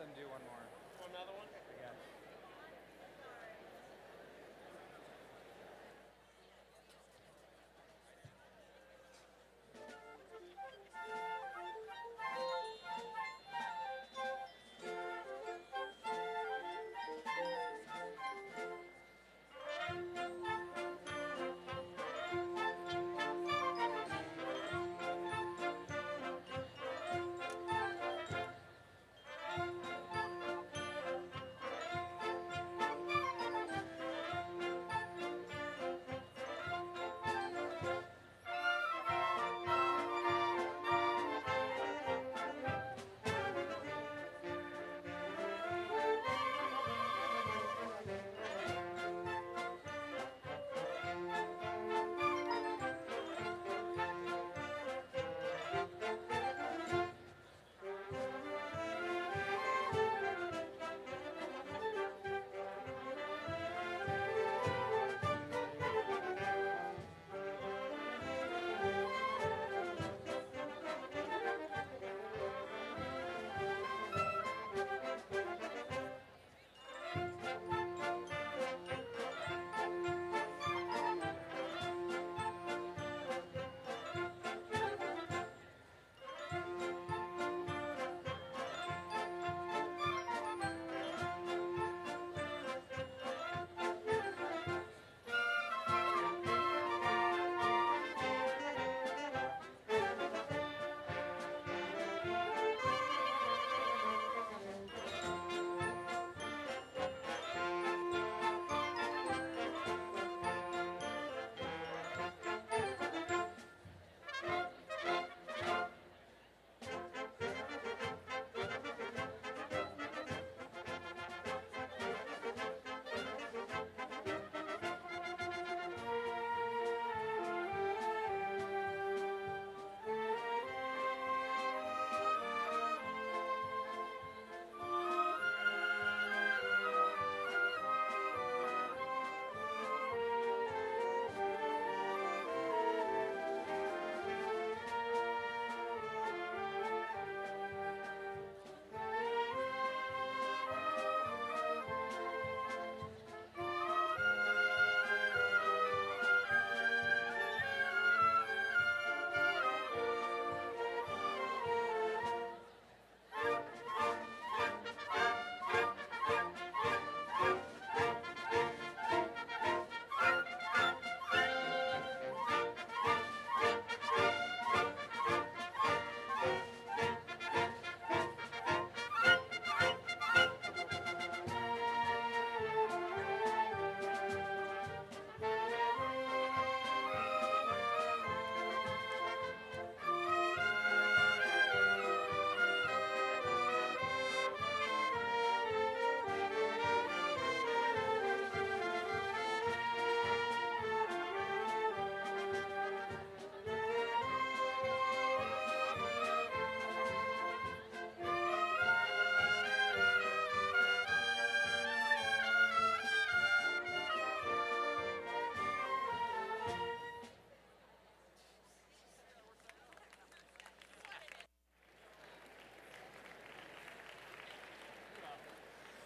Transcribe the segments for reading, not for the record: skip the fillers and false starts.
them do one more. Another one? Yeah.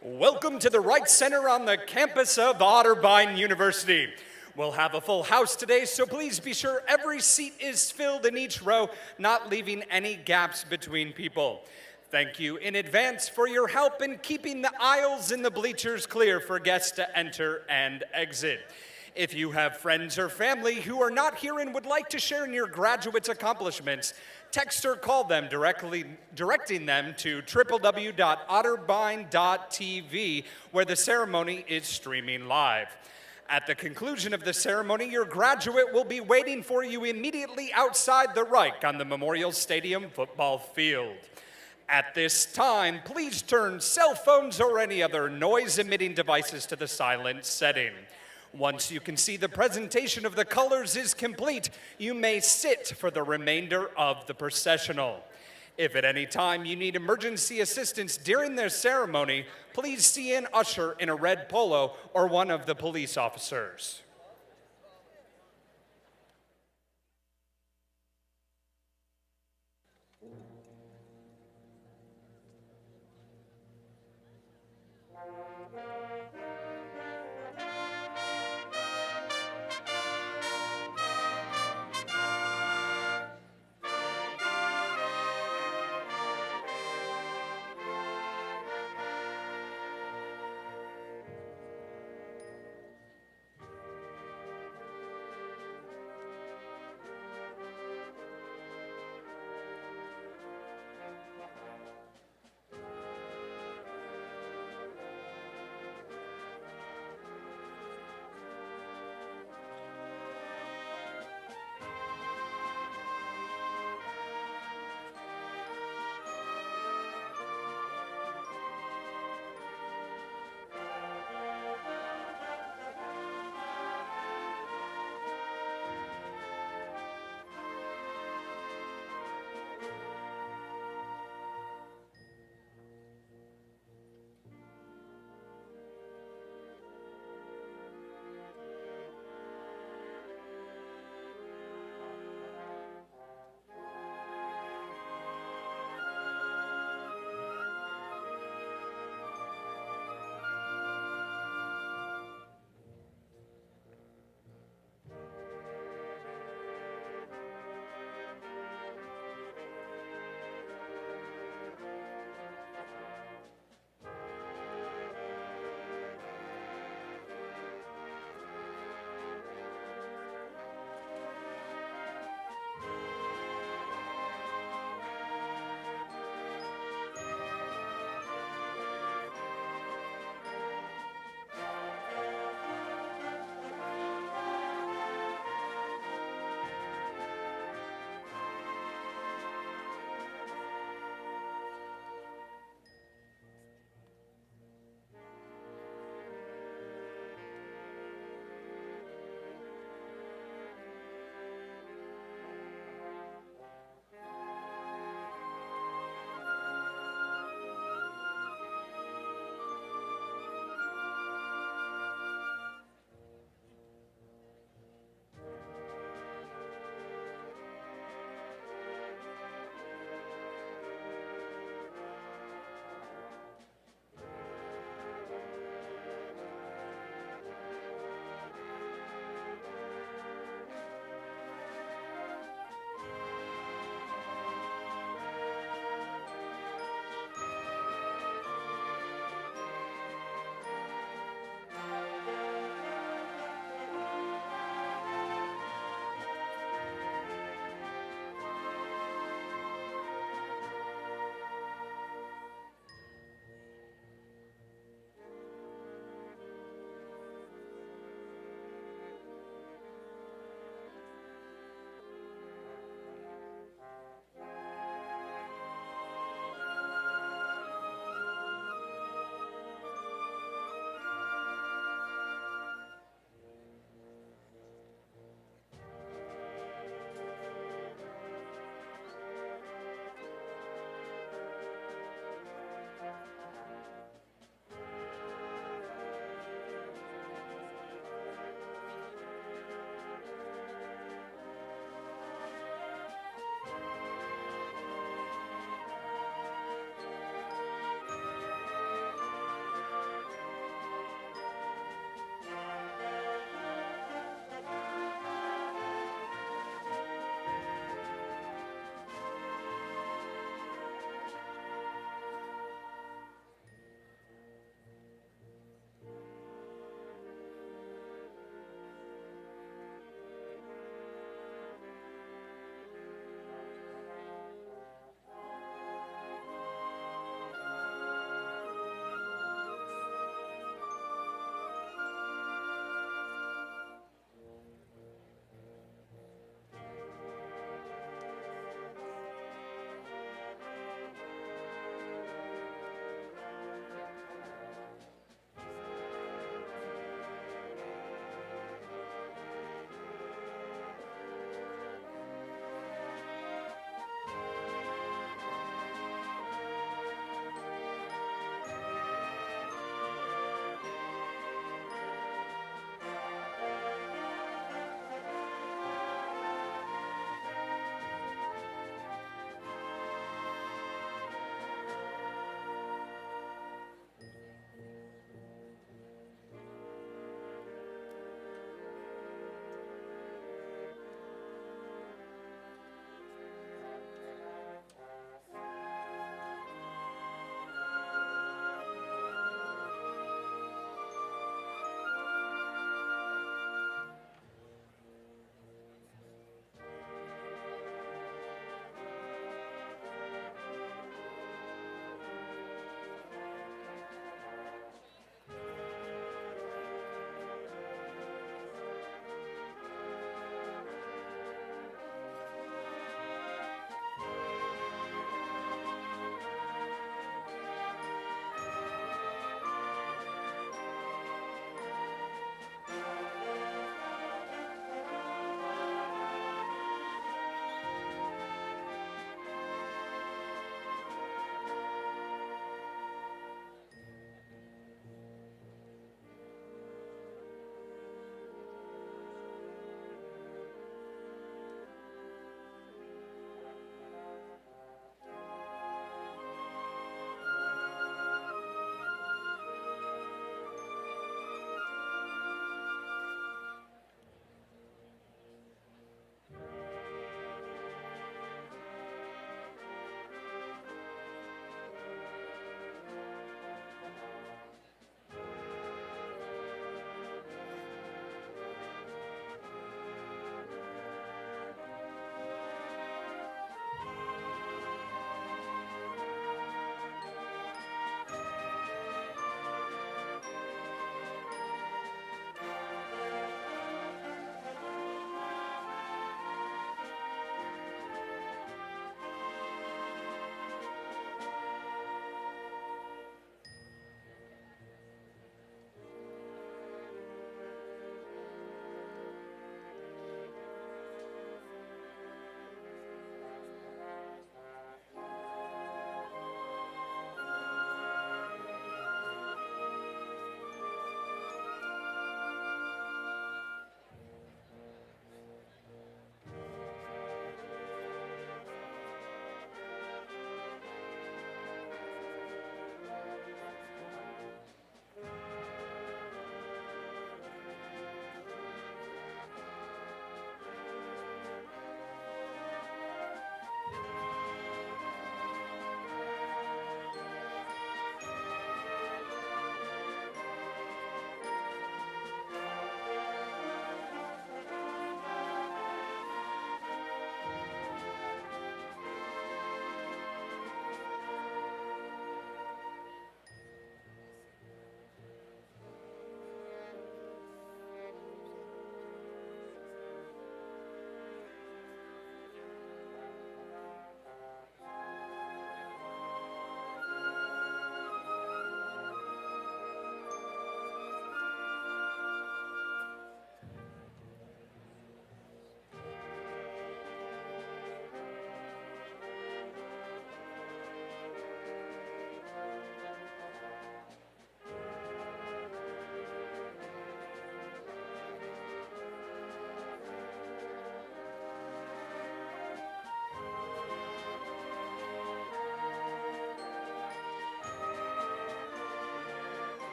Welcome to the Wright Center on the campus of Otterbein University. We'll have a full house today, so please be sure every seat is filled in each row, not leaving any gaps between people. Thank you in advance for your help in keeping the aisles and the bleachers clear for guests to enter and exit. If you have friends or family who are not here and would like to share in your graduates' accomplishments, text or call them directing them to www.otterbein.tv, where the ceremony is streaming live. At the conclusion of the ceremony, your graduate will be waiting for you immediately outside the Reich on the Memorial Stadium football field. At this time, please turn cell phones or any other noise-emitting devices to the silent setting. Once you can see the presentation of the colors is complete, you may sit for the remainder of the processional. If at any time you need emergency assistance during their ceremony, please see an usher in a red polo or one of the police officers.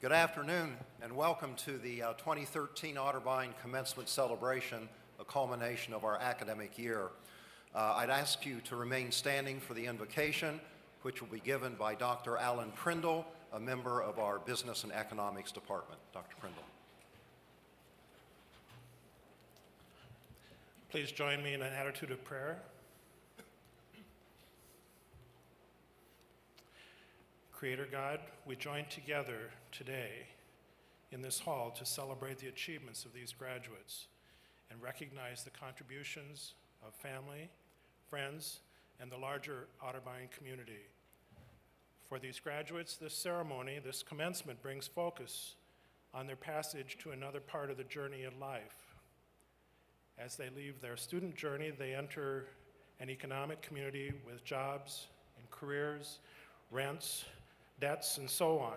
Good afternoon and welcome to the 2013 Otterbein Commencement Celebration, a culmination of our academic year. I'd ask you to remain standing for the invocation, which will be given by Dr. Alan Prindle, a member of our Business and Economics Department. Dr. Prindle. Please join me in an attitude of prayer. Creator God, we join together today in this hall to celebrate the achievements of these graduates and recognize the contributions of family, friends, and the larger Otterbein community. For these graduates, this ceremony, this commencement, brings focus on their passage to another part of the journey in life. As they leave their student journey, they enter an economic community with jobs and careers, rents, debts, and so on.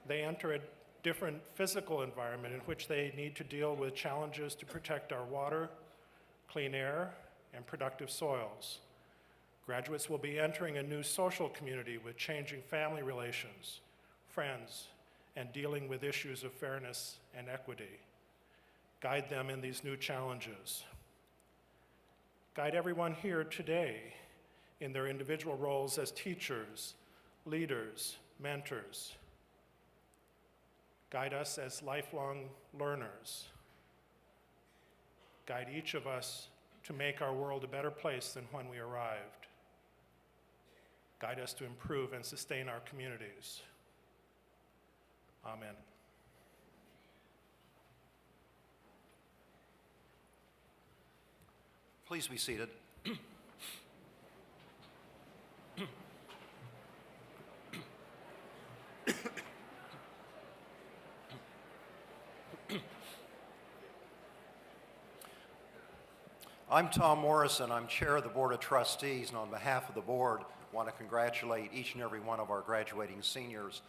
They enter a different physical environment in which they need to deal with challenges to protect our water, clean air, and productive soils. Graduates will be entering a new social community with changing family relations, friends, and dealing with issues of fairness and equity. Guide them in these new challenges. Guide everyone here today in their individual roles as teachers, leaders, mentors. Guide us as lifelong learners. Guide each of us to make our world a better place than when we arrived. Guide us to improve and sustain our communities. Amen. Please be seated. I'm Tom Morrison. I'm chair of the Board of Trustees, and on behalf of the board, I want to congratulate each and every one of our graduating seniors.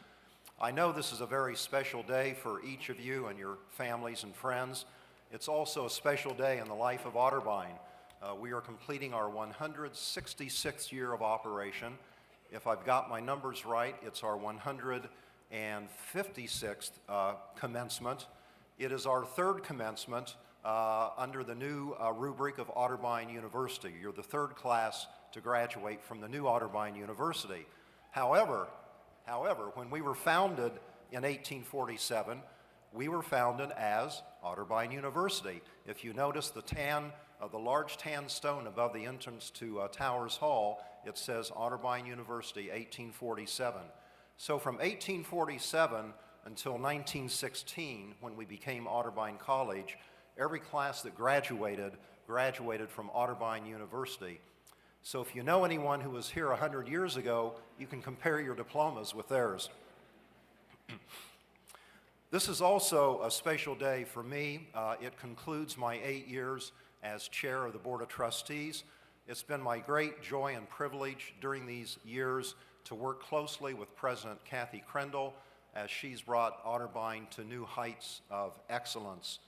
I know this is a very special day for each of you and your families and friends. It's also a special day in the life of Otterbein. We are completing our 166th year of operation. If I've got my numbers right, it's our 156th commencement. It is our third commencement under the new rubric of Otterbein University. You're the third class to graduate from the new Otterbein University. However, when we were founded in 1847, we were founded as Otterbein University. If you notice the large tan stone above the entrance to Towers Hall, it says Otterbein University, 1847. So from 1847 until 1916, when we became Otterbein College, every class that graduated from Otterbein University. So if you know anyone who was here 100 years ago, you can compare your diplomas with theirs. This is also a special day for me. It concludes my 8 years as chair of the Board of Trustees. It's been my great joy and privilege during these years to work closely with President Kathy Crendel as she's brought Otterbein to new heights of excellence.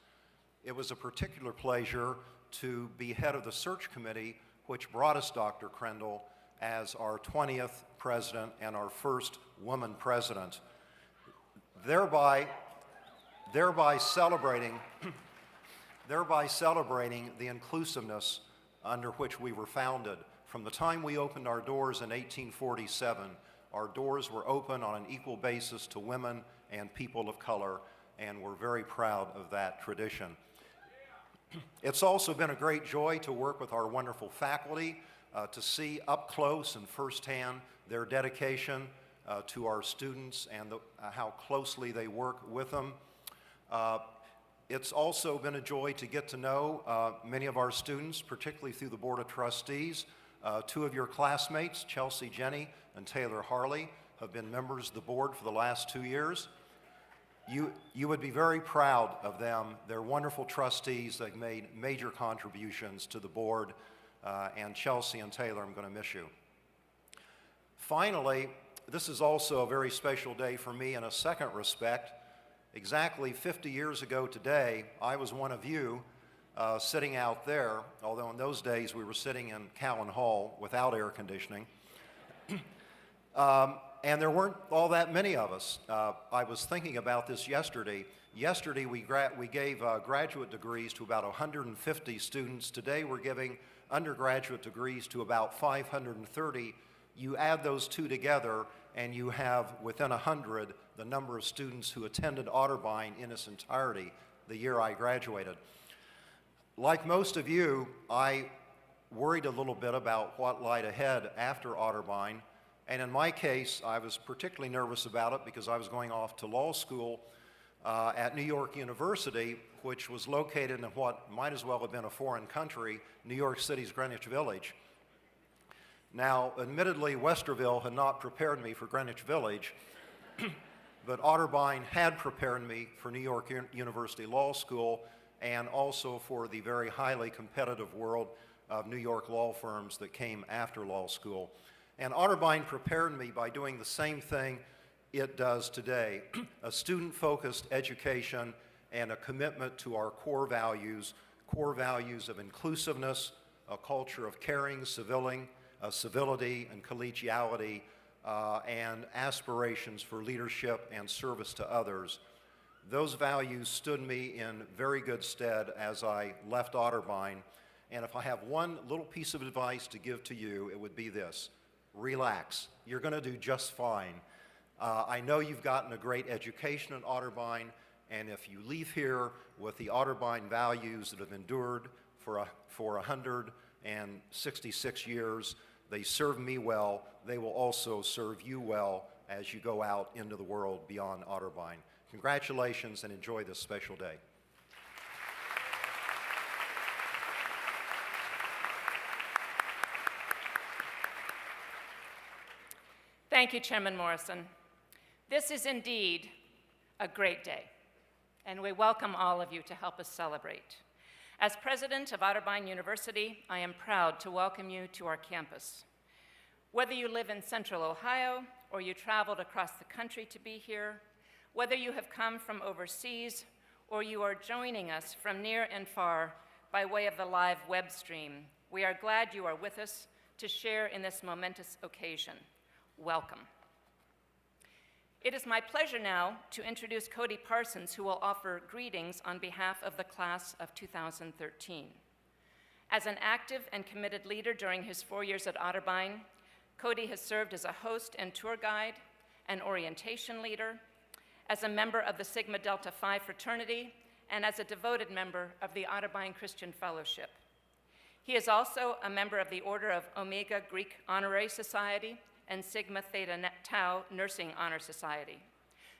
It was a particular pleasure to be head of the search committee which brought us Dr. Crendel as our 20th president and our first woman president, thereby celebrating the inclusiveness under which we were founded. From the time we opened our doors in 1847, our doors were open on an equal basis to women and people of color, and we're very proud of that tradition. It's also been a great joy to work with our wonderful faculty, to see up close and firsthand their dedication to our students and how closely they work with them. It's also been a joy to get to know many of our students, particularly through the Board of Trustees. Two of your classmates, Chelsea Jenny and Taylor Harley, have been members of the board for the last 2 years. You would be very proud of them. They're wonderful trustees. They've made major contributions to the board, and Chelsea and Taylor, I'm going to miss you. Finally, this is also a very special day for me in a second respect. Exactly 50 years ago today, I was one of you sitting out there, although in those days we were sitting in Cowan Hall without air conditioning. And there weren't all that many of us. I was thinking about this yesterday. Yesterday, we gave graduate degrees to about 150 students. Today, we're giving undergraduate degrees to about 530. You add those two together, and you have, within 100, the number of students who attended Otterbein in its entirety the year I graduated. Like most of you, I worried a little bit about what lied ahead after Otterbein. And in my case, I was particularly nervous about it because I was going off to law school at New York University, which was located in what might as well have been a foreign country, New York City's Greenwich Village. Now, admittedly, Westerville had not prepared me for Greenwich Village, but Otterbein had prepared me for New York University Law School and also for the very highly competitive world of New York law firms that came after law school. And Otterbein prepared me by doing the same thing it does today, a student-focused education and a commitment to our core values of inclusiveness, a culture of caring, civility, and collegiality, and aspirations for leadership and service to others. Those values stood me in very good stead as I left Otterbein. And if I have one little piece of advice to give to you, it would be this: relax. You're going to do just fine. I know you've gotten a great education at Otterbein, and if you leave here with the Otterbein values that have endured for 166 years, they serve me well. They will also serve you well as you go out into the world beyond Otterbein. Congratulations and enjoy this special day. Thank you, Chairman Morrison. This is indeed a great day, and we welcome all of you to help us celebrate. As president of Otterbein University, I am proud to welcome you to our campus. Whether you live in Central Ohio or you traveled across the country to be here, whether you have come from overseas or you are joining us from near and far by way of the live web stream, we are glad you are with us to share in this momentous occasion. Welcome. It is my pleasure now to introduce Cody Parsons, who will offer greetings on behalf of the class of 2013. As an active and committed leader during his 4 years at Otterbein, Cody has served as a host and tour guide, an orientation leader, as a member of the Sigma Delta Phi fraternity, and as a devoted member of the Otterbein Christian Fellowship. He is also a member of the Order of Omega Greek Honorary Society and Sigma Theta Tau Nursing Honor Society.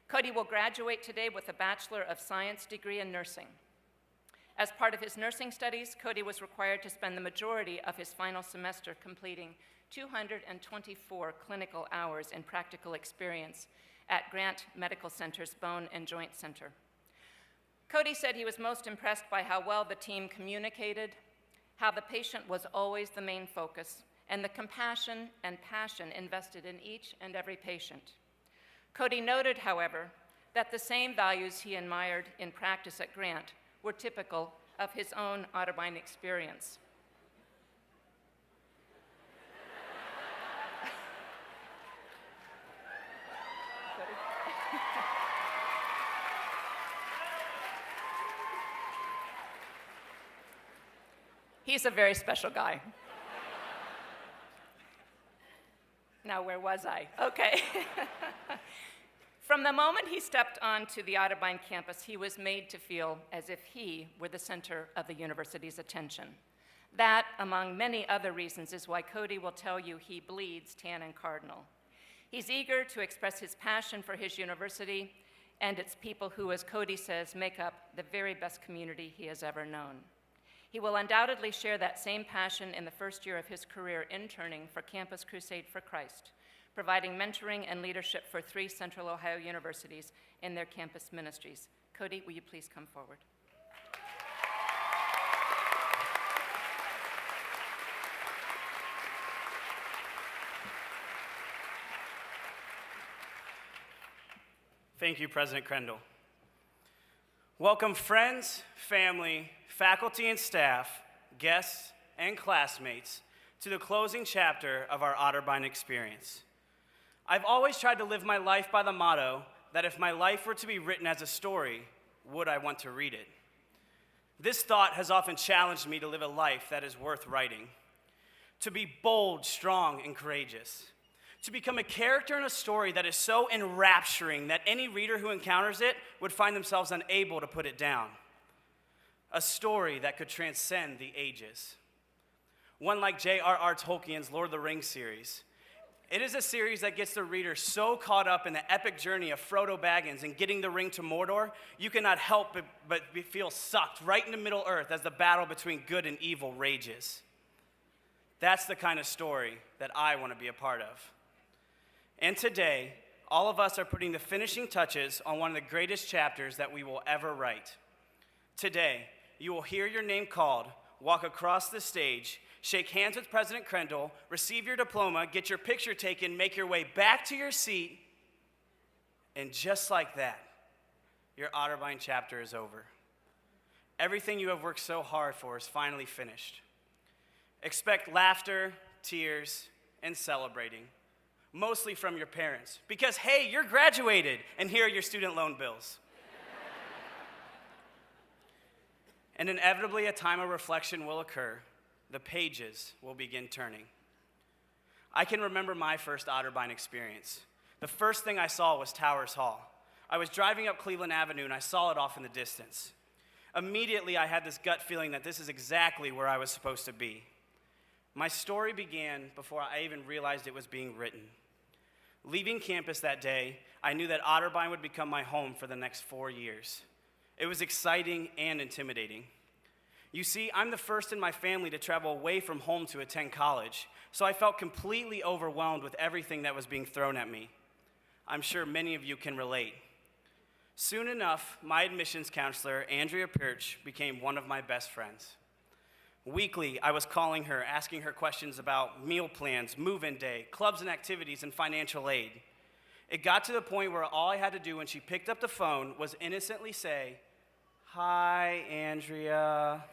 Cody will graduate today with a Bachelor of Science degree in nursing. As part of his nursing studies, Cody was required to spend the majority of his final semester completing 224 clinical hours in practical experience at Grant Medical Center's Bone and Joint Center. Cody said he was most impressed by how well the team communicated, how the patient was always the main focus, and the compassion and passion invested in each and every patient. Cody noted, however, that the same values he admired in practice at Grant were typical of his own Otterbein experience. He's a very special guy. Now, where was I? Okay. From the moment he stepped onto the Otterbein campus, he was made to feel as if he were the center of the university's attention. That, among many other reasons, is why Cody will tell you he bleeds tan and cardinal. He's eager to express his passion for his university and its people who, as Cody says, make up the very best community he has ever known. He will undoubtedly share that same passion in the first year of his career interning for Campus Crusade for Christ, providing mentoring and leadership for 3 Central Ohio universities in their campus ministries. Cody, will you please come forward? Thank you, President Crendell. Welcome, friends, family, faculty and staff, guests, and classmates to the closing chapter of our Otterbein experience. I've always tried to live my life by the motto that if my life were to be written as a story, would I want to read it? This thought has often challenged me to live a life that is worth writing, to be bold, strong, and courageous, to become a character in a story that is so enrapturing that any reader who encounters it would find themselves unable to put it down. A story that could transcend the ages. One like J.R.R. Tolkien's Lord of the Rings series. It is a series that gets the reader so caught up in the epic journey of Frodo Baggins and getting the ring to Mordor, you cannot help but feel sucked right into Middle-earth as the battle between good and evil rages. That's the kind of story that I want to be a part of. And today, all of us are putting the finishing touches on one of the greatest chapters that we will ever write. Today, you will hear your name called, walk across the stage, shake hands with President Crendell, receive your diploma, get your picture taken, make your way back to your seat, and just like that, your Otterbein chapter is over. Everything you have worked so hard for is finally finished. Expect laughter, tears, and celebrating, mostly from your parents, because hey, you're graduated, and here are your student loan bills. And inevitably, a time of reflection will occur. The pages will begin turning. I can remember my first Otterbein experience. The first thing I saw was Towers Hall. I was driving up Cleveland Avenue, and I saw it off in the distance. Immediately, I had this gut feeling that this is exactly where I was supposed to be. My story began before I even realized it was being written. Leaving campus that day, I knew that Otterbein would become my home for the next 4 years. It was exciting and intimidating. You see, I'm the first in my family to travel away from home to attend college, so I felt completely overwhelmed with everything that was being thrown at me. I'm sure many of you can relate. Soon enough, my admissions counselor, Andrea Pirch, became one of my best friends. Weekly, I was calling her, asking her questions about meal plans, move-in day, clubs and activities, and financial aid. It got to the point where all I had to do when she picked up the phone was innocently say, "Hi, Andrea."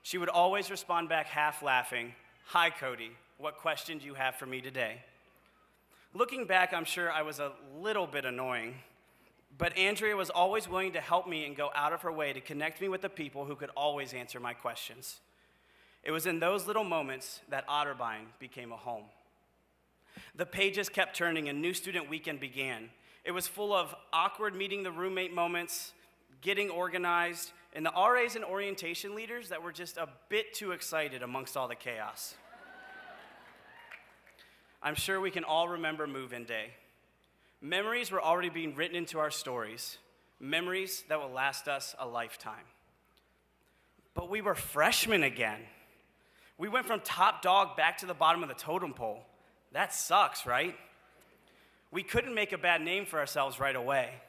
She would always respond back half laughing, "Hi, Cody, what question do you have for me today?" Looking back, I'm sure I was a little bit annoying, but Andrea was always willing to help me and go out of her way to connect me with the people who could always answer my questions. It was in those little moments that Otterbein became a home. The pages kept turning and new student weekend began. It was full of awkward meeting the roommate moments, getting organized, and the RAs and orientation leaders that were just a bit too excited amongst all the chaos. I'm sure we can all remember move-in day. Memories were already being written into our stories, memories that will last us a lifetime. But we were freshmen again. We went from top dog back to the bottom of the totem pole. That sucks, right? We couldn't make a bad name for ourselves right away.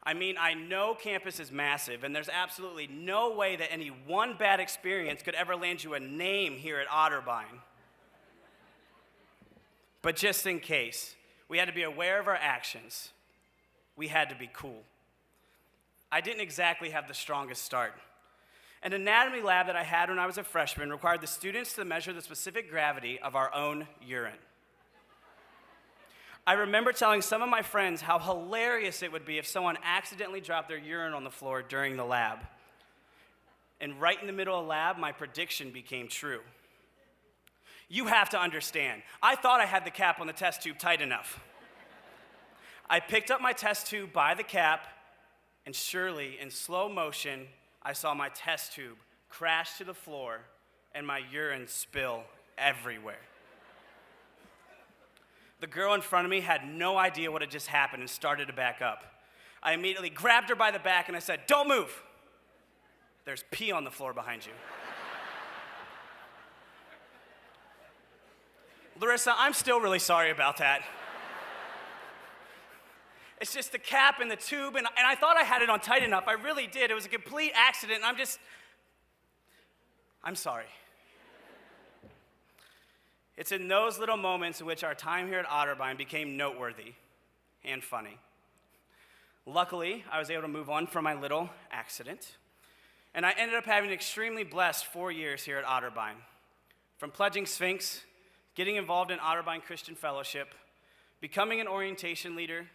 I mean, I know campus is massive, and there's absolutely no way that any one bad experience could ever land you a name here at Otterbein. But just in case, we had to be aware of our actions. We had to be cool. I didn't exactly have the strongest start. An anatomy lab that I had when I was a freshman required the students to measure the specific gravity of our own urine. I remember telling some of my friends how hilarious it would be if someone accidentally dropped their urine on the floor during the lab. And right in the middle of lab, my prediction became true. You have to understand, I thought I had the cap on the test tube tight enough. I picked up my test tube by the cap, and surely, in slow motion, I saw my test tube crash to the floor and my urine spill everywhere. The girl in front of me had no idea what had just happened and started to back up. I immediately grabbed her by the back and I said, "Don't move. There's pee on the floor behind you." Larissa, I'm still really sorry about that. It's just the cap and the tube, and I thought I had it on tight enough. I really did. It was a complete accident, and I'm sorry. It's in those little moments in which our time here at Otterbein became noteworthy and funny. Luckily, I was able to move on from my little accident, and I ended up having an extremely blessed 4 years here at Otterbein. From pledging Sphinx, getting involved in Otterbein Christian Fellowship, becoming an orientation leader,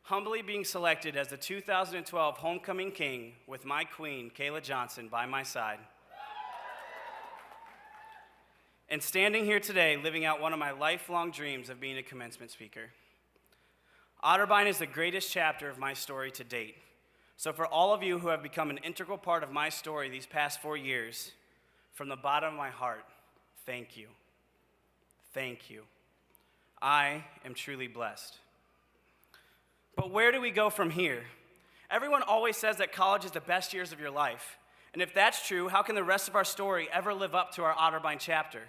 humbly being selected as the 2012 Homecoming King with my queen, Kayla Johnson, by my side, and standing here today living out one of my lifelong dreams of being a commencement speaker. Otterbein is the greatest chapter of my story to date. So for all of you who have become an integral part of my story these past 4 years, from the bottom of my heart, thank you. Thank you. I am truly blessed. But where do we go from here? Everyone always says that college is the best years of your life. And if that's true, how can the rest of our story ever live up to our Otterbein chapter?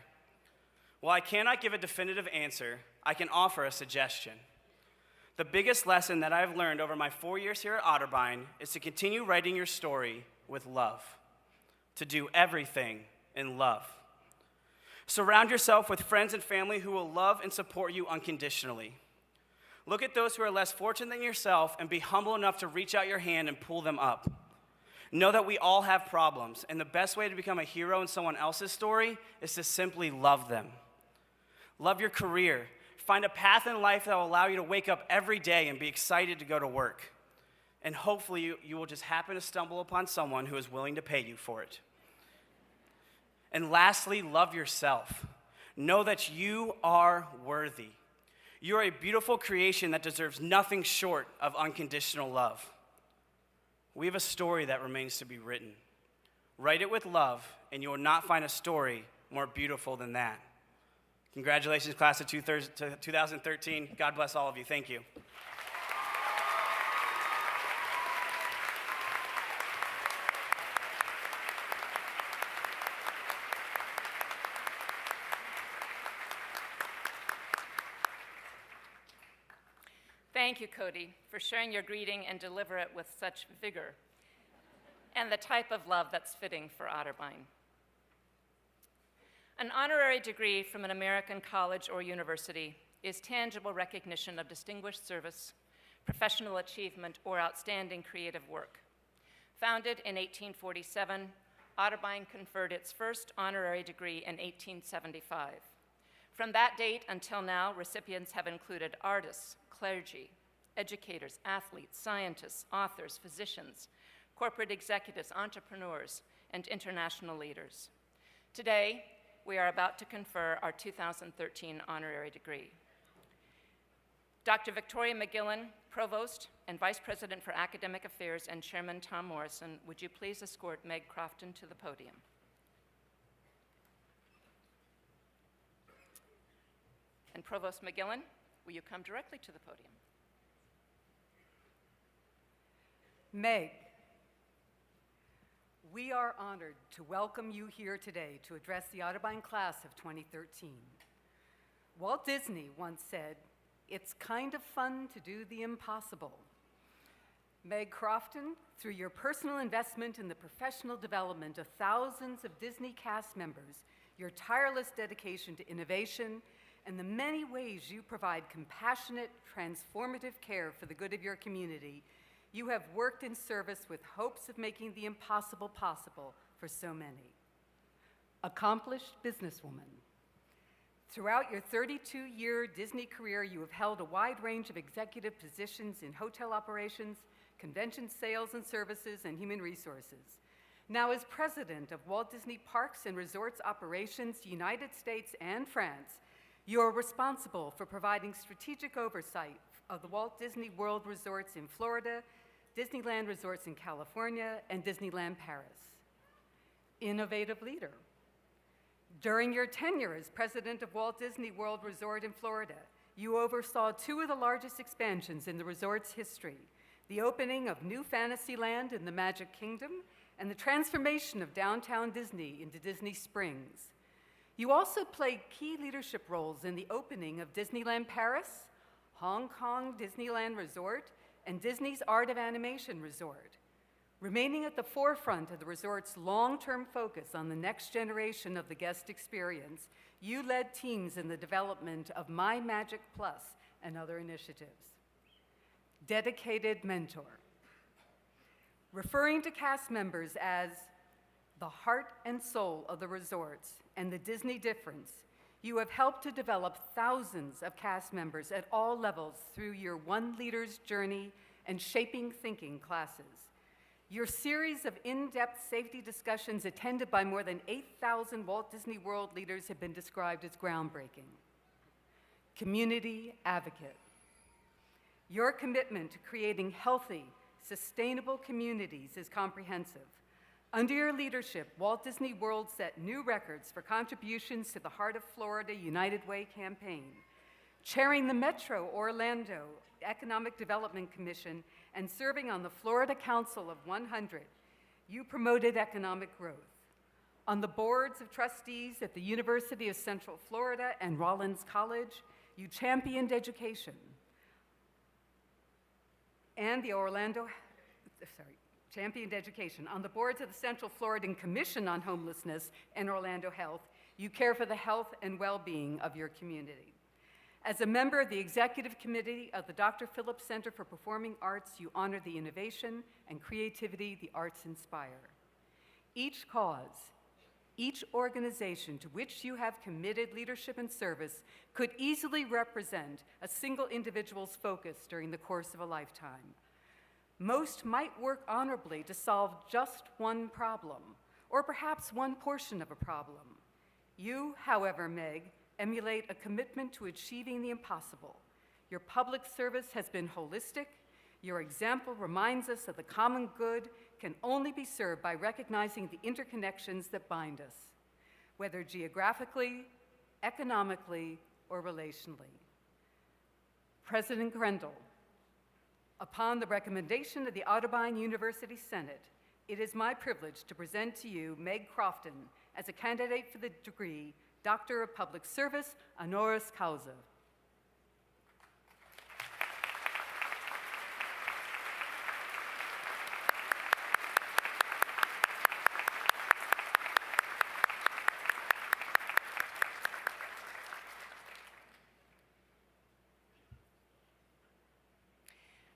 While I cannot give a definitive answer, I can offer a suggestion. The biggest lesson that I've learned over my 4 years here at Otterbein is to continue writing your story with love, to do everything in love. Surround yourself with friends and family who will love and support you unconditionally. Look at those who are less fortunate than yourself and be humble enough to reach out your hand and pull them up. Know that we all have problems, and the best way to become a hero in someone else's story is to simply love them. Love your career. Find a path in life that will allow you to wake up every day and be excited to go to work. And hopefully you will just happen to stumble upon someone who is willing to pay you for it. And lastly, love yourself. Know that you are worthy. You are a beautiful creation that deserves nothing short of unconditional love. We have a story that remains to be written. Write it with love, and you will not find a story more beautiful than that. Congratulations, class of 2013. God bless all of you. Thank you. Thank you, Cody, for sharing your greeting and deliver it with such vigor and the type of love that's fitting for Otterbein. An honorary degree from an American college or university is tangible recognition of distinguished service, professional achievement, or outstanding creative work. Founded in 1847, Otterbein conferred its first honorary degree in 1875. From that date until now, recipients have included artists, clergy, educators, athletes, scientists, authors, physicians, corporate executives, entrepreneurs, and international leaders. Today, we are about to confer our 2013 honorary degree. Dr. Victoria McGillen, Provost and Vice President for Academic Affairs, and Chairman Tom Morrison, would you please escort Meg Crofton to the podium? And Provost McGillen, will you come directly to the podium? Meg, we are honored to welcome you here today to address the Otterbein class of 2013. Walt Disney once said, "It's kind of fun to do the impossible." Meg Crofton, through your personal investment in the professional development of thousands of Disney cast members, your tireless dedication to innovation, and the many ways you provide compassionate, transformative care for the good of your community, you have worked in service with hopes of making the impossible possible for so many. Accomplished businesswoman. Throughout your 32-year Disney career, you have held a wide range of executive positions in hotel operations, convention sales and services, and human resources. Now, as president of Walt Disney Parks and Resorts Operations, United States and France, you are responsible for providing strategic oversight of the Walt Disney World Resorts in Florida, Disneyland Resorts in California, and Disneyland Paris. Innovative leader. During your tenure as president of Walt Disney World Resort in Florida, you oversaw two of the largest expansions in the resort's history, the opening of New Fantasyland in the Magic Kingdom and the transformation of downtown Disney into Disney Springs. You also played key leadership roles in the opening of Disneyland Paris, Hong Kong Disneyland Resort, and Disney's Art of Animation Resort. Remaining at the forefront of the resort's long-term focus on the next generation of the guest experience, you led teams in the development of My Magic Plus and other initiatives. Dedicated mentor. Referring to cast members as the heart and soul of the resorts and the Disney difference, You have helped to develop thousands of cast members at all levels through your One Leader's Journey and Shaping Thinking classes. Your series of in-depth safety discussions attended by more than 8,000 Walt Disney World leaders have been described as groundbreaking. Community advocate. Your commitment to creating healthy, sustainable communities is comprehensive. Under your leadership, Walt Disney World set new records for contributions to the Heart of Florida United Way campaign, chairing the Metro Orlando Economic Development Commission and serving on the Florida Council of 100. You promoted economic growth. On the boards of trustees at the University of Central Florida and Rollins College, you championed education. And the championed education. On the boards of the Central Floridan Commission on Homelessness and Orlando Health, you care for the health and well-being of your community. As a member of the executive committee of the Dr. Phillips Center for Performing Arts, you honor the innovation and creativity the arts inspire. Each cause, each organization to which you have committed leadership and service could easily represent a single individual's focus during the course of a lifetime. Most might work honorably to solve just one problem, or perhaps one portion of a problem. You, however, Meg, emulate a commitment to achieving the impossible. Your public service has been holistic. Your example reminds us that the common good can only be served by recognizing the interconnections that bind us, whether geographically, economically, or relationally. President Grendel, upon the recommendation of the Otterbein University Senate, it is my privilege to present to you Meg Crofton as a candidate for the degree Doctor of Public Service, honoris causa.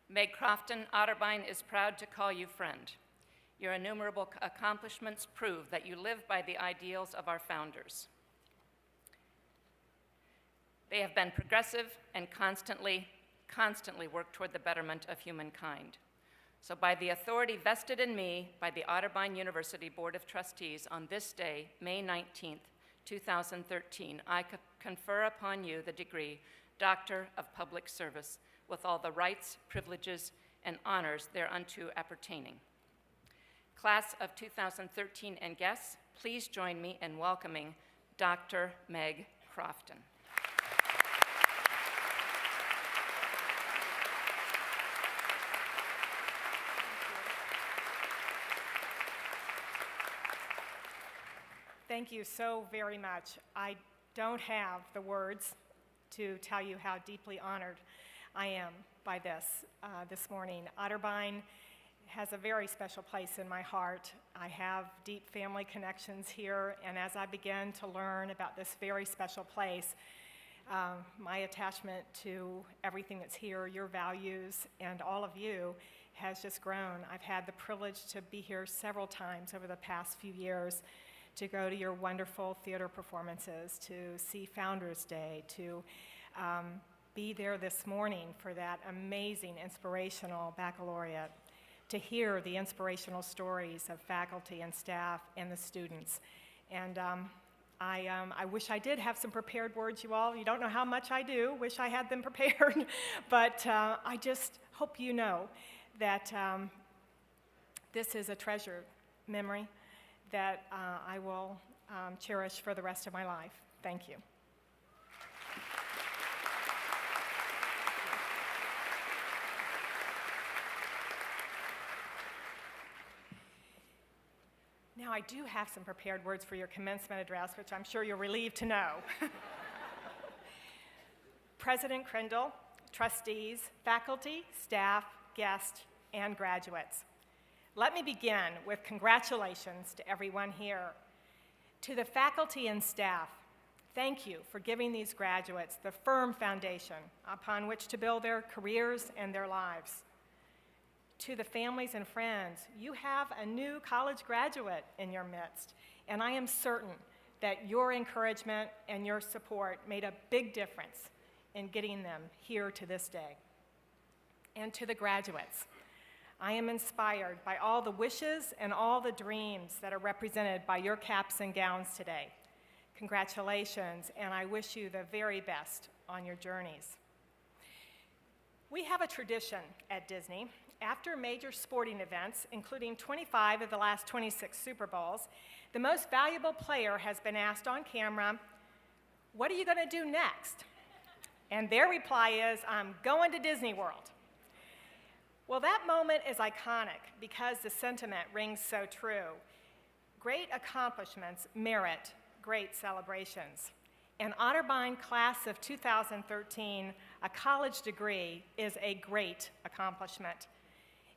Meg Crofton, Otterbein is proud to call you friend. Your innumerable accomplishments prove that you live by the ideals of our founders. They have been progressive and constantly work toward the betterment of humankind. So by the authority vested in me by the Otterbein University Board of Trustees on this day, May 19th, 2013, I confer upon you the degree Doctor of Public Service with all the rights, privileges, and honors thereunto appertaining. Class of 2013 and guests, please join me in welcoming Dr. Meg Crofton. Thank you so very much. I don't have the words to tell you how deeply honored I am by this morning. Otterbein has a very special place in my heart. I have deep family connections here, and as I began to learn about this very special place, my attachment to everything that's here, your values, and all of you has just grown. I've had the privilege to be here several times over the past few years, to go to your wonderful theater performances, to see Founders Day, to be there this morning for that amazing, inspirational baccalaureate, to hear the inspirational stories of faculty and staff and the students. And I wish I did have some prepared words, you all. You don't know how much I do. Wish I had them prepared. But I just hope you know that this is a treasured memory that I will cherish for the rest of my life. Thank you. Now, I do have some prepared words for your commencement address, which I'm sure you're relieved to know. President Crendel, trustees, faculty, staff, guests, and graduates. Let me begin with congratulations to everyone here. To the faculty and staff, thank you for giving these graduates the firm foundation upon which to build their careers and their lives. To the families and friends, you have a new college graduate in your midst, and I am certain that your encouragement and your support made a big difference in getting them here to this day. And to the graduates, I am inspired by all the wishes and all the dreams that are represented by your caps and gowns today. Congratulations, and I wish you the very best on your journeys. We have a tradition at Disney. After major sporting events, including 25 of the last 26 Super Bowls, the most valuable player has been asked on camera, "What are you going to do next?" And their reply is, "I'm going to Disney World." Well, that moment is iconic because the sentiment rings so true. Great accomplishments merit great celebrations. An Otterbein class of 2013, a college degree, is a great accomplishment.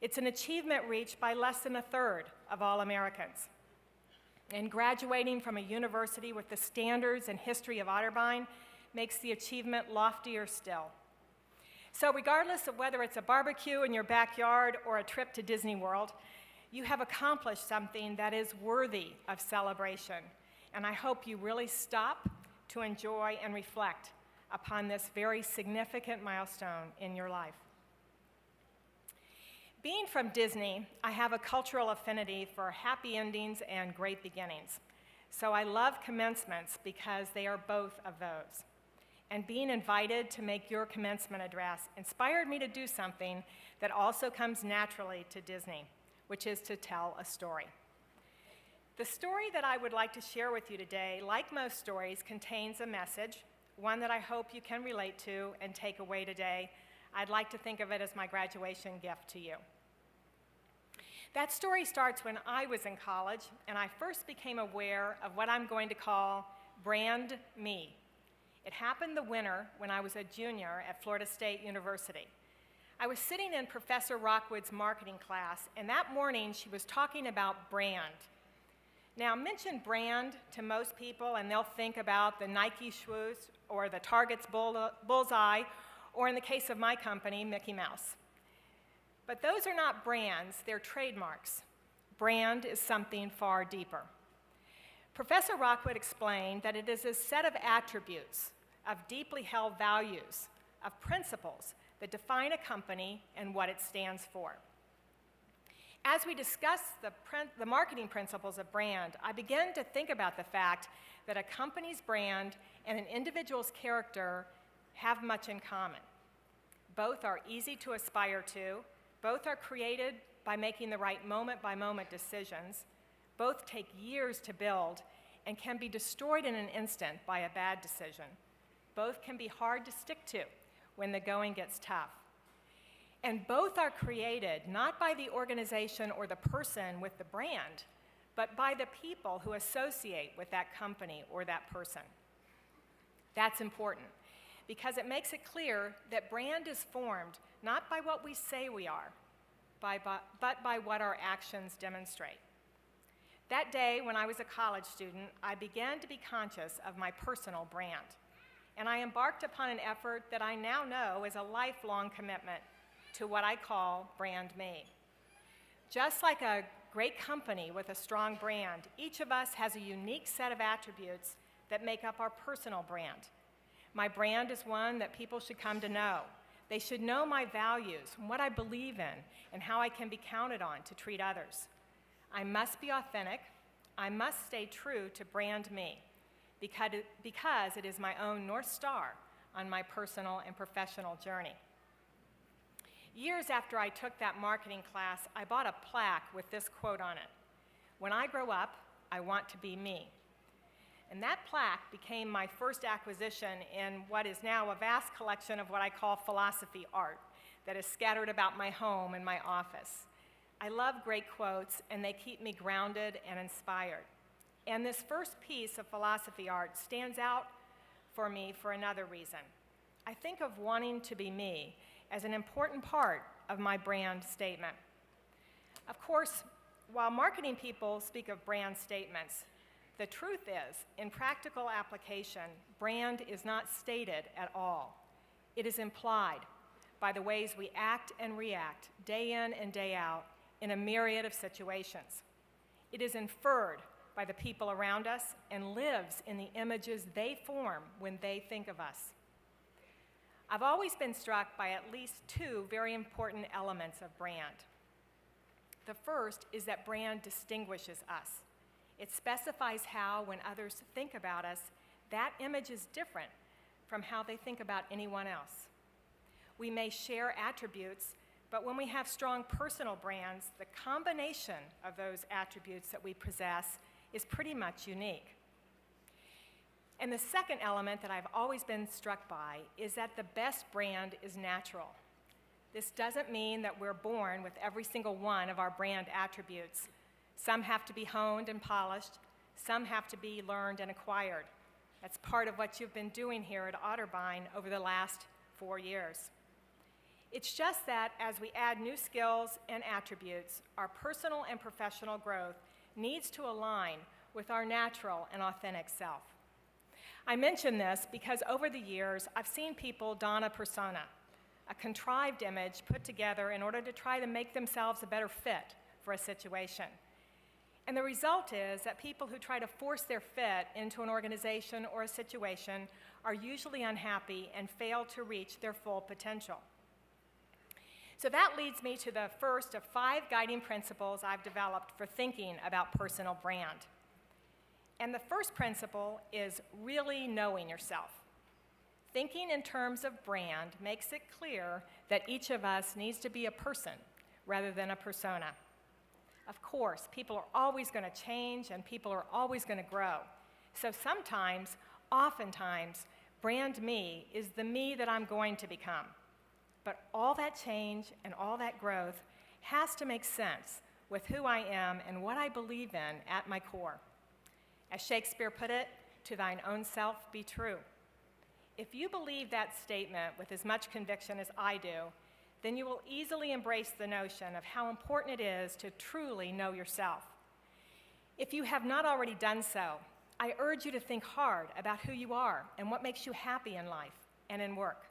It's an achievement reached by less than a third of all Americans. And graduating from a university with the standards and history of Otterbein makes the achievement loftier still. So regardless of whether it's a barbecue in your backyard or a trip to Disney World, you have accomplished something that is worthy of celebration. And I hope you really stop to enjoy and reflect upon this very significant milestone in your life. Being from Disney, I have a cultural affinity for happy endings and great beginnings. So I love commencements because they are both of those. And being invited to make your commencement address inspired me to do something that also comes naturally to Disney, which is to tell a story. The story that I would like to share with you today, like most stories, contains a message, one that I hope you can relate to and take away today. I'd like to think of it as my graduation gift to you. That story starts when I was in college, and I first became aware of what I'm going to call brand me. It happened the winter when I was a junior at Florida State University. I was sitting in Professor Rockwood's marketing class, and that morning she was talking about brand. Now, mention brand to most people, and they'll think about the Nike shoes or the Target's bullseye, or in the case of my company, Mickey Mouse. But those are not brands, they're trademarks. Brand is something far deeper. Professor Rockwood explained that it is a set of attributes, of deeply held values, of principles that define a company and what it stands for. As we discuss the marketing principles of brand, I began to think about the fact that a company's brand and an individual's character have much in common. Both are easy to aspire to, both are created by making the right moment-by-moment decisions, both take years to build and can be destroyed in an instant by a bad decision. Both can be hard to stick to when the going gets tough. And both are created not by the organization or the person with the brand, but by the people who associate with that company or that person. That's important because it makes it clear that brand is formed not by what we say we are, but by what our actions demonstrate. That day, when I was a college student, I began to be conscious of my personal brand, and I embarked upon an effort that I now know is a lifelong commitment to what I call brand me. Just like a great company with a strong brand, each of us has a unique set of attributes that make up our personal brand. My brand is one that people should come to know. They should know my values, and what I believe in, and how I can be counted on to treat others. I must be authentic. I must stay true to brand me because it is my own North Star on my personal and professional journey. Years after I took that marketing class, I bought a plaque with this quote on it: "When I grow up, I want to be me." And that plaque became my first acquisition in what is now a vast collection of what I call philosophy art that is scattered about my home and my office. I love great quotes, and they keep me grounded and inspired. And this first piece of philosophy art stands out for me for another reason. I think of wanting to be me as an important part of my brand statement. Of course, while marketing people speak of brand statements, the truth is, in practical application, brand is not stated at all. It is implied by the ways we act and react day in and day out in a myriad of situations. It is inferred by the people around us and lives in the images they form when they think of us. I've always been struck by at least two very important elements of brand. The first is that brand distinguishes us. It specifies how, when others think about us, that image is different from how they think about anyone else. We may share attributes, but when we have strong personal brands, the combination of those attributes that we possess is pretty much unique. And the second element that I've always been struck by is that the best brand is natural. This doesn't mean that we're born with every single one of our brand attributes. Some have to be honed and polished, some have to be learned and acquired. That's part of what you've been doing here at Otterbein over the last 4 years. It's just that as we add new skills and attributes, our personal and professional growth needs to align with our natural and authentic self. I mention this because over the years, I've seen people don a persona, a contrived image put together in order to try to make themselves a better fit for a situation. And the result is that people who try to force their fit into an organization or a situation are usually unhappy and fail to reach their full potential. So that leads me to the first of 5 guiding principles I've developed for thinking about personal brand. And the first principle is really knowing yourself. Thinking in terms of brand makes it clear that each of us needs to be a person rather than a persona. Of course, people are always going to change and people are always going to grow. So sometimes, oftentimes, brand me is the me that I'm going to become. But all that change and all that growth has to make sense with who I am and what I believe in at my core. As Shakespeare put it, to thine own self be true. If you believe that statement with as much conviction as I do, then you will easily embrace the notion of how important it is to truly know yourself. If you have not already done so, I urge you to think hard about who you are and what makes you happy in life and in work.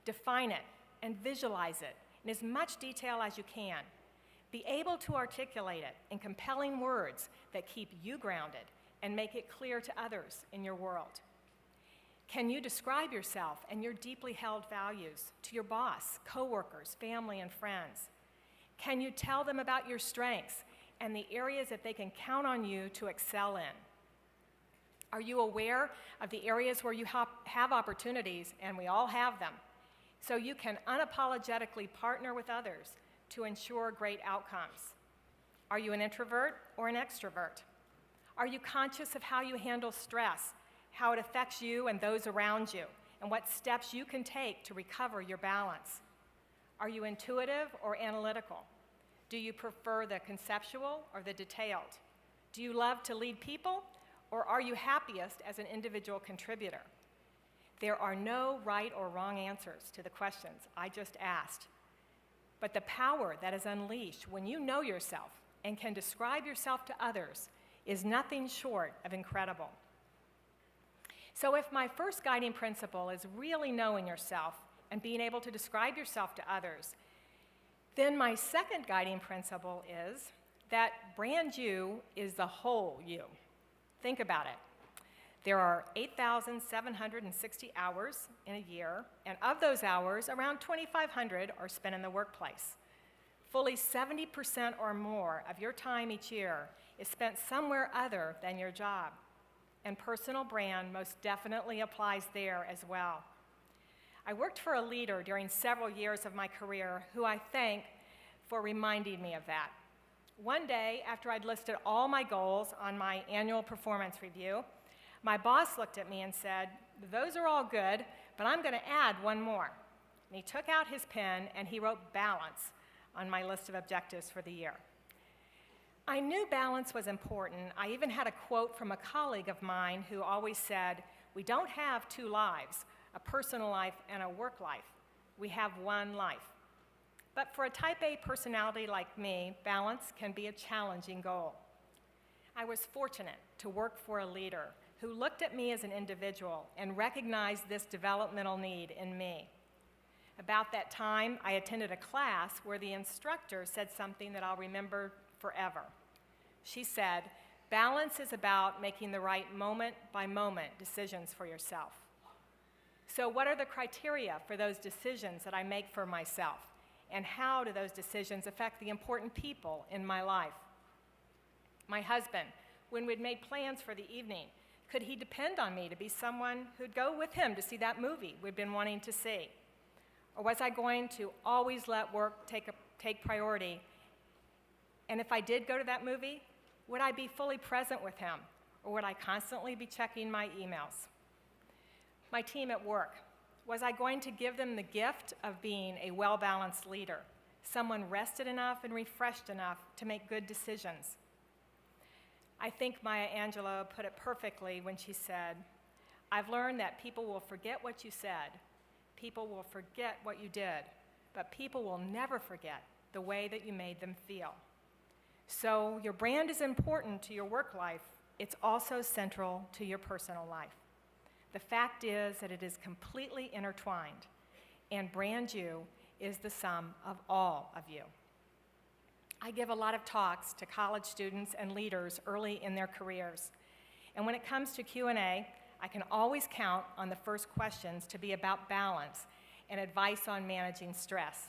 Define it and visualize it in as much detail as you can. Be able to articulate it in compelling words that keep you grounded and make it clear to others in your world. Can you describe yourself and your deeply held values to your boss, coworkers, family, and friends? Can you tell them about your strengths and the areas that they can count on you to excel in? Are you aware of the areas where you have opportunities, and we all have them, so you can unapologetically partner with others to ensure great outcomes? Are you an introvert or an extrovert? Are you conscious of how you handle stress, how it affects you and those around you, and what steps you can take to recover your balance? Are you intuitive or analytical? Do you prefer the conceptual or the detailed? Do you love to lead people, or are you happiest as an individual contributor? There are no right or wrong answers to the questions I just asked. But the power that is unleashed when you know yourself and can describe yourself to others is nothing short of incredible. So if my first guiding principle is really knowing yourself and being able to describe yourself to others, then my second guiding principle is that brand you is the whole you. Think about it. There are 8,760 hours in a year, and of those hours, around 2,500 are spent in the workplace. Fully 70% or more of your time each year is spent somewhere other than your job. And personal brand most definitely applies there as well. I worked for a leader during several years of my career who I thank for reminding me of that. One day, after I'd listed all my goals on my annual performance review, my boss looked at me and said, "Those are all good, but I'm going to add one more." And he took out his pen and he wrote balance on my list of objectives for the year. I knew balance was important. I even had a quote from a colleague of mine who always said, "We don't have two lives, a personal life and a work life. We have one life." But for a type A personality like me, balance can be a challenging goal. I was fortunate to work for a leader who looked at me as an individual and recognized this developmental need in me. About that time, I attended a class where the instructor said something that I'll remember forever. She said, Balance is about making the right moment-by-moment decisions for yourself. So what are the criteria for those decisions that I make for myself? And how do those decisions affect the important people in my life? My husband, when we'd made plans for the evening, could he depend on me to be someone who'd go with him to see that movie we'd been wanting to see? Or was I going to always let work take priority? And if I did go to that movie, would I be fully present with him? Or would I constantly be checking my emails? My team at work, was I going to give them the gift of being a well-balanced leader, someone rested enough and refreshed enough to make good decisions? I think Maya Angelou put it perfectly when she said, "I've learned that people will forget what you said, people will forget what you did, but people will never forget the way that you made them feel." So your brand is important to your work life. It's also central to your personal life. The fact is that it is completely intertwined, and brand you is the sum of all of you. I give a lot of talks to college students and leaders early in their careers. And when it comes to Q&A, I can always count on the first questions to be about balance and advice on managing stress.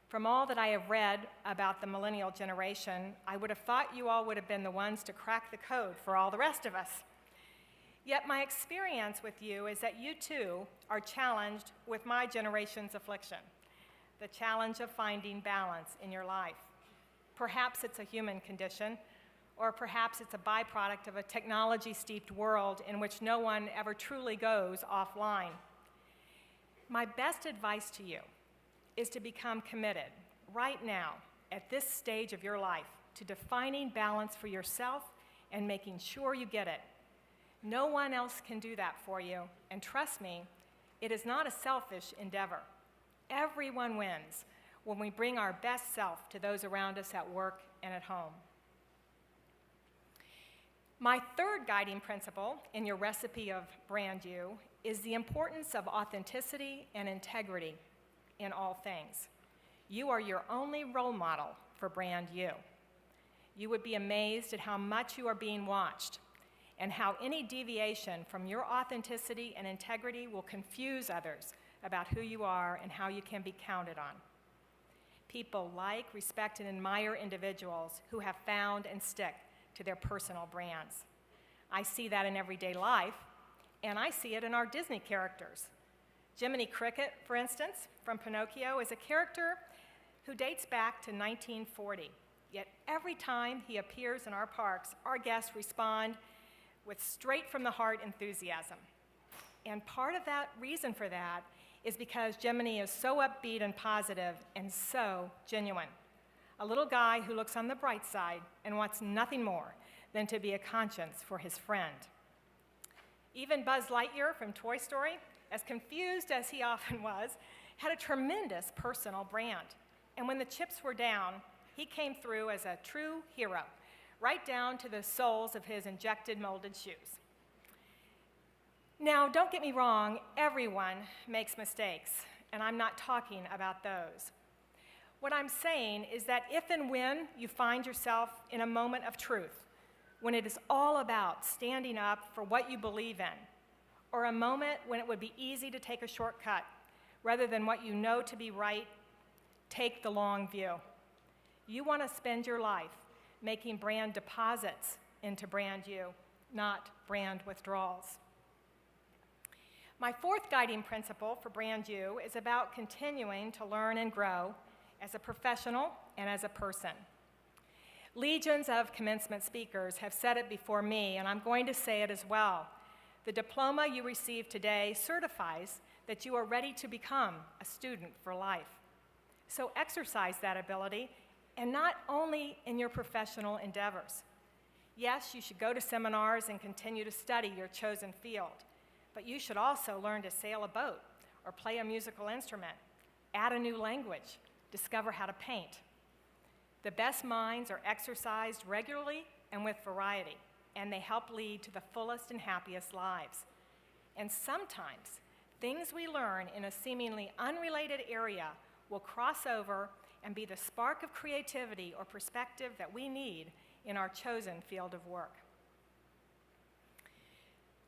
From all that I have read about the millennial generation, I would have thought you all would have been the ones to crack the code for all the rest of us. Yet my experience with you is that you too are challenged with my generation's affliction, the challenge of finding balance in your life. Perhaps it's a human condition, or perhaps it's a byproduct of a technology-steeped world in which no one ever truly goes offline. My best advice to you is to become committed right now, at this stage of your life, to defining balance for yourself and making sure you get it. No one else can do that for you, and trust me, it is not a selfish endeavor. Everyone wins when we bring our best self to those around us at work and at home. My third guiding principle in your recipe of brand you is the importance of authenticity and integrity in all things. You are your only role model for brand you. You would be amazed at how much you are being watched and how any deviation from your authenticity and integrity will confuse others about who you are and how you can be counted on. People like, respect, and admire individuals who have found and stick to their personal brands. I see that in everyday life, and I see it in our Disney characters. Jiminy Cricket, for instance, from Pinocchio, is a character who dates back to 1940. Yet every time he appears in our parks, our guests respond with straight-from-the-heart enthusiasm. And part of that reason for that is because Jiminy is so upbeat and positive and so genuine. A little guy who looks on the bright side and wants nothing more than to be a conscience for his friend. Even Buzz Lightyear from Toy Story, as confused as he often was, had a tremendous personal brand. And when the chips were down, he came through as a true hero, right down to the soles of his injected molded shoes. Now, don't get me wrong, everyone makes mistakes, and I'm not talking about those. What I'm saying is that if and when you find yourself in a moment of truth, when it is all about standing up for what you believe in, or a moment when it would be easy to take a shortcut rather than what you know to be right, take the long view. You want to spend your life making brand deposits into brand you, not brand withdrawals. My fourth guiding principle for brand you is about continuing to learn and grow as a professional and as a person. Legions of commencement speakers have said it before me, and I'm going to say it as well. The diploma you receive today certifies that you are ready to become a student for life. So exercise that ability, and not only in your professional endeavors. Yes, you should go to seminars and continue to study your chosen field, but you should also learn to sail a boat or play a musical instrument, add a new language, discover how to paint. The best minds are exercised regularly and with variety, and they help lead to the fullest and happiest lives. And sometimes, things we learn in a seemingly unrelated area will cross over and be the spark of creativity or perspective that we need in our chosen field of work.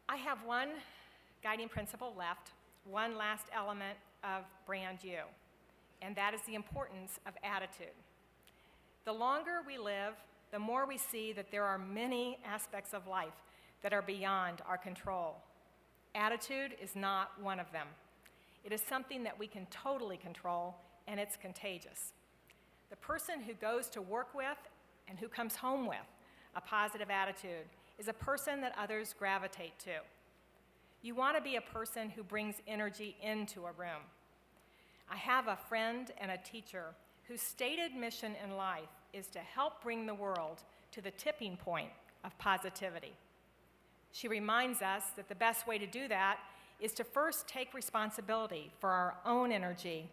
I have one guiding principle left, one last element of Brand You, and that is the importance of attitude. The longer we live, the more we see that there are many aspects of life that are beyond our control. Attitude is not one of them. It is something that we can totally control, and it's contagious. The person who goes to work with and who comes home with a positive attitude is a person that others gravitate to. You want to be a person who brings energy into a room. I have a friend and a teacher whose stated mission in life is to help bring the world to the tipping point of positivity. She reminds us that the best way to do that is to first take responsibility for our own energy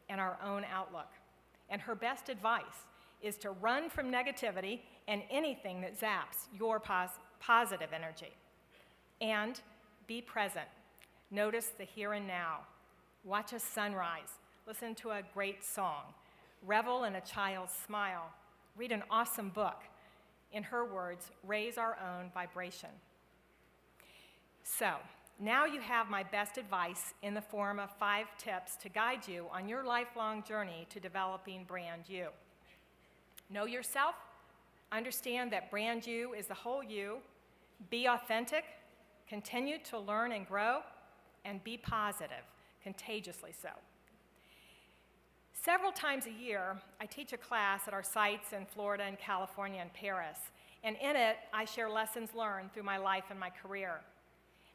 and our own outlook. And her best advice is to run from negativity and anything that zaps your positive energy. And be present. Notice the here and now. Watch a sunrise. Listen to a great song. Revel in a child's smile. Read an awesome book. In her words, raise our own vibration. So, now you have my best advice in the form of 5 tips to guide you on your lifelong journey to developing Brand You. Know yourself. Understand that Brand You is the whole you. Be authentic. Continue to learn and grow. And be positive, contagiously so. Several times a year, I teach a class at our sites in Florida and California and Paris. And in it, I share lessons learned through my life and my career.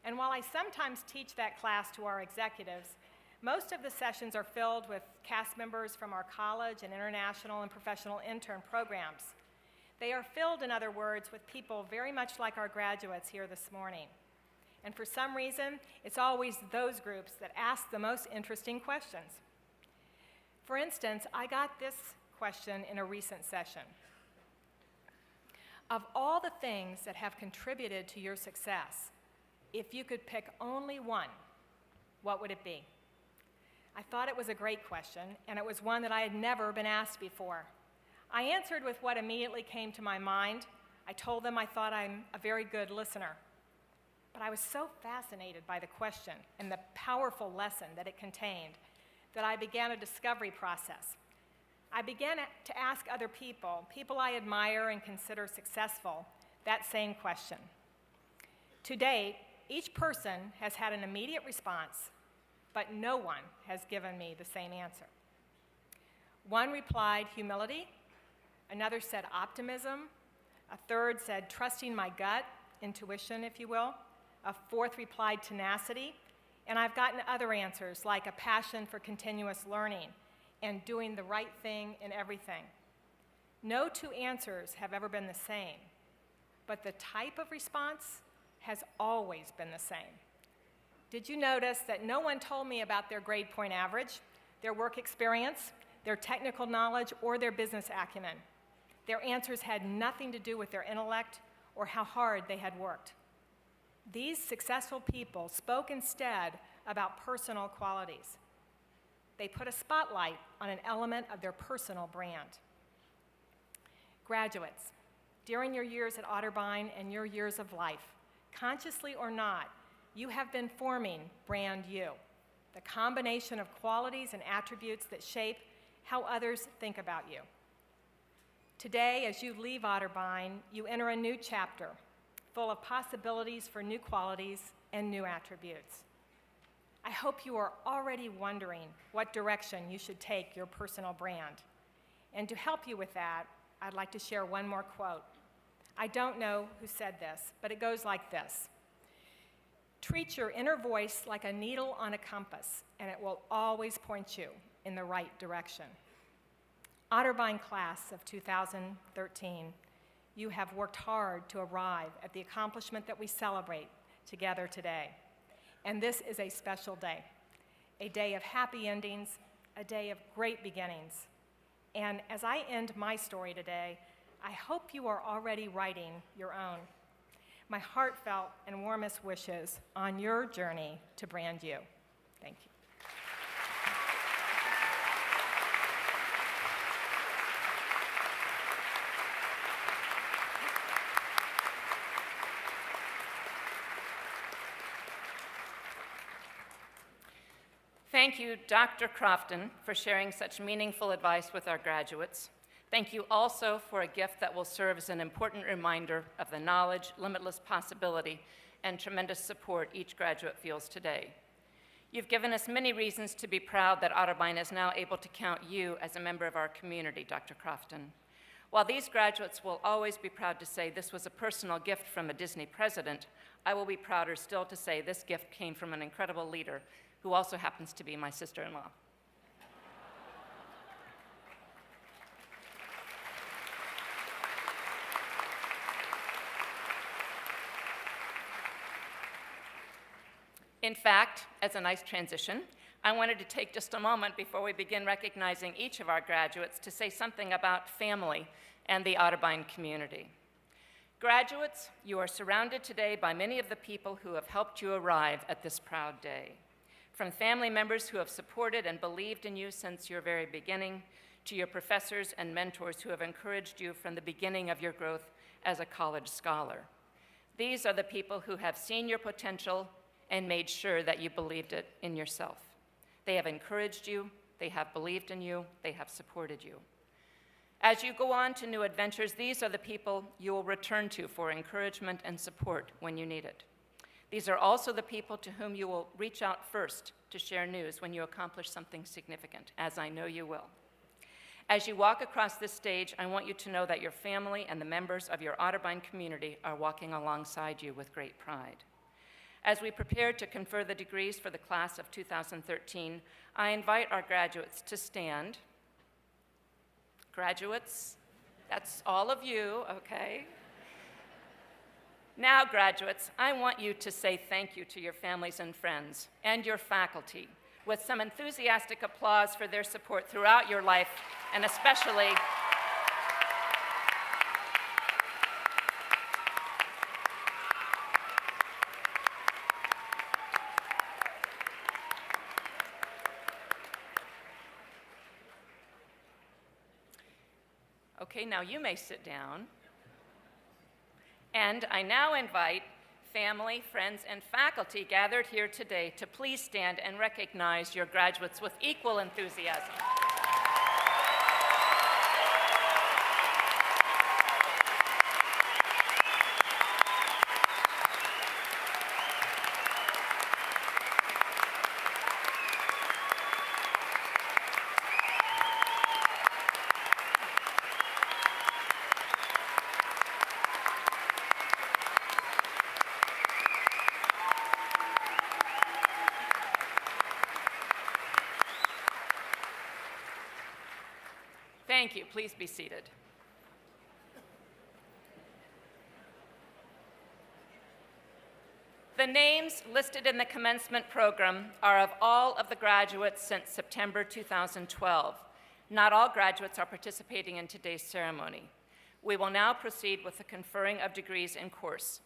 And while I sometimes teach that class to our executives, most of the sessions are filled with cast members from our college and international and professional intern programs. They are filled, in other words, with people very much like our graduates here this morning. And for some reason, it's always those groups that ask the most interesting questions. For instance, I got this question in a recent session. Of all the things that have contributed to your success, if you could pick only one, what would it be? I thought it was a great question, and it was one that I had never been asked before. I answered with what immediately came to my mind. I told them I thought I'm a very good listener. But I was so fascinated by the question and the powerful lesson that it contained that I began a discovery process. I began to ask other people I admire and consider successful, that same question. To date, each person has had an immediate response, but no one has given me the same answer. One replied humility, another said optimism, a third said trusting my gut, intuition, if you will, a fourth replied tenacity, and I've gotten other answers like a passion for continuous learning and doing the right thing in everything. No 2 answers have ever been the same, but the type of response has always been the same. Did you notice that no one told me about their grade point average, their work experience, their technical knowledge, or their business acumen? Their answers had nothing to do with their intellect or how hard they had worked. These successful people spoke instead about personal qualities. They put a spotlight on an element of their personal brand. Graduates, during your years at Otterbein and your years of life, consciously or not, you have been forming Brand You, the combination of qualities and attributes that shape how others think about you. Today, as you leave Otterbein, you enter a new chapter full of possibilities for new qualities and new attributes. I hope you are already wondering what direction you should take your personal brand. And to help you with that, I'd like to share one more quote. I don't know who said this, but it goes like this. Treat your inner voice like a needle on a compass, and it will always point you in the right direction. Otterbein class of 2013, you have worked hard to arrive at the accomplishment that we celebrate together today. And this is a special day, a day of happy endings, a day of great beginnings. And as I end my story today, I hope you are already writing your own. My heartfelt and warmest wishes on your journey to Brand You. Thank you. Thank you, Dr. Crofton, for sharing such meaningful advice with our graduates. Thank you also for a gift that will serve as an important reminder of the knowledge, limitless possibility, and tremendous support each graduate feels today. You've given us many reasons to be proud that Otterbein is now able to count you as a member of our community, Dr. Crofton. While these graduates will always be proud to say this was a personal gift from a Disney president, I will be prouder still to say this gift came from an incredible leader who also happens to be my sister-in-law. In fact, as a nice transition, I wanted to take just a moment before we begin recognizing each of our graduates to say something about family and the Otterbein community. Graduates, you are surrounded today by many of the people who have helped you arrive at this proud day. From family members who have supported and believed in you since your very beginning, to your professors and mentors who have encouraged you from the beginning of your growth as a college scholar. These are the people who have seen your potential and made sure that you believed it in yourself. They have encouraged you, they have believed in you, they have supported you. As you go on to new adventures, these are the people you will return to for encouragement and support when you need it. These are also the people to whom you will reach out first to share news when you accomplish something significant, as I know you will. As you walk across this stage, I want you to know that your family and the members of your Otterbein community are walking alongside you with great pride. As we prepare to confer the degrees for the class of 2013, I invite our graduates to stand. Graduates, that's all of you, okay? Now, graduates, I want you to say thank you to your families and friends and your faculty with some enthusiastic applause for their support throughout your life, and especially okay, now you may sit down. And I now invite family, friends, and faculty gathered here today to please stand and recognize your graduates with equal enthusiasm. Thank you. Please be seated. The names listed in the commencement program are of all of the graduates since September 2012. Not all graduates are participating in today's ceremony. We will now proceed with the conferring of degrees in course.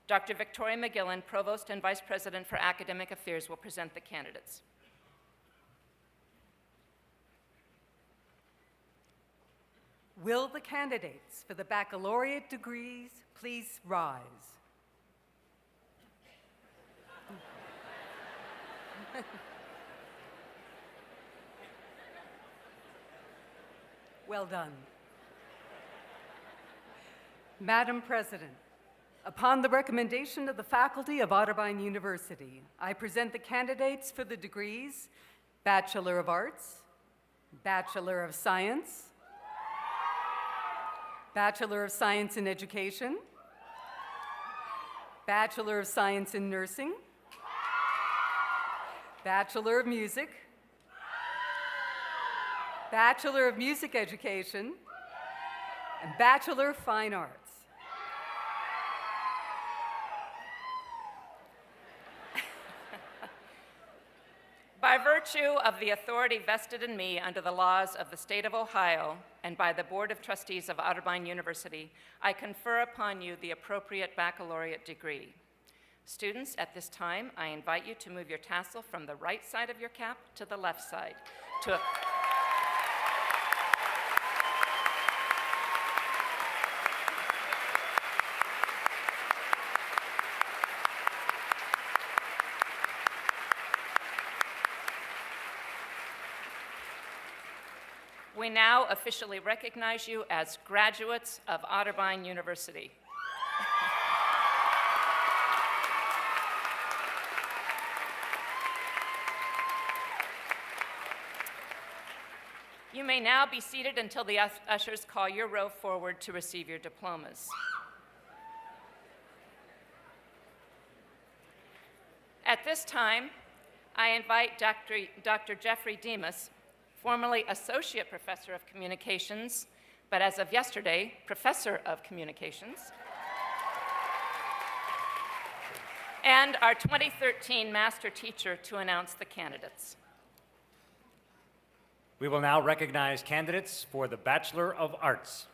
Dr. Victoria McGillen, Provost and Vice President for Academic Affairs, will present the candidates. Will the candidates for the baccalaureate degrees please rise? Well done. Madam President, upon the recommendation of the faculty of Otterbein University, I present the candidates for the degrees Bachelor of Arts, Bachelor of Science, Bachelor of Science in Education, Bachelor of Science in Nursing, Bachelor of Music, Bachelor of Music Education, and Bachelor of Fine Arts. By virtue of the authority vested in me under the laws of the state of Ohio and by the Board of Trustees of Otterbein University, I confer upon you the appropriate baccalaureate degree. Students, at this time, I invite you to move your tassel from the right side of your cap to the left side. We now officially recognize you as graduates of Otterbein University. You may now be seated until the ushers call your row forward to receive your diplomas. At this time, I invite Dr. Jeffrey Demas, formerly Associate Professor of Communications, but as of yesterday, Professor of Communications, and our 2013 Master Teacher to announce the candidates. We will now recognize candidates for the Bachelor of Arts.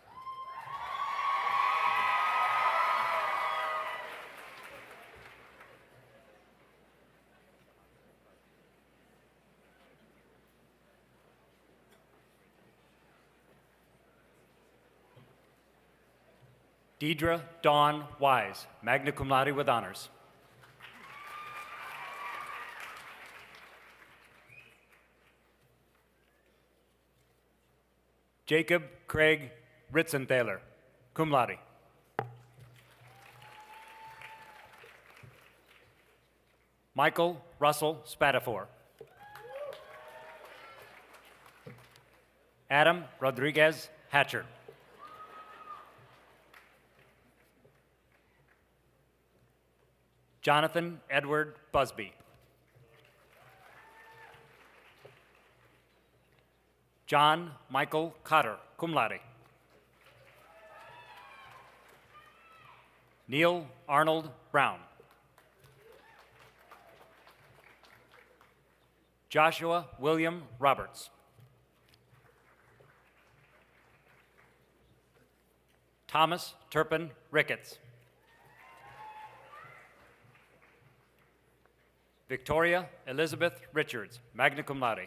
Deidre Dawn Wise, magna cum laude with honors. Jacob Craig Ritzenthaler, cum laude. Michael Russell Spatafor. Adam Rodriguez Hatcher. Jonathan Edward Busby. John Michael Cotter, cum laude. Neil Arnold Brown. Joshua William Roberts. Thomas Turpin Ricketts. Victoria Elizabeth Richards, magna cum laude.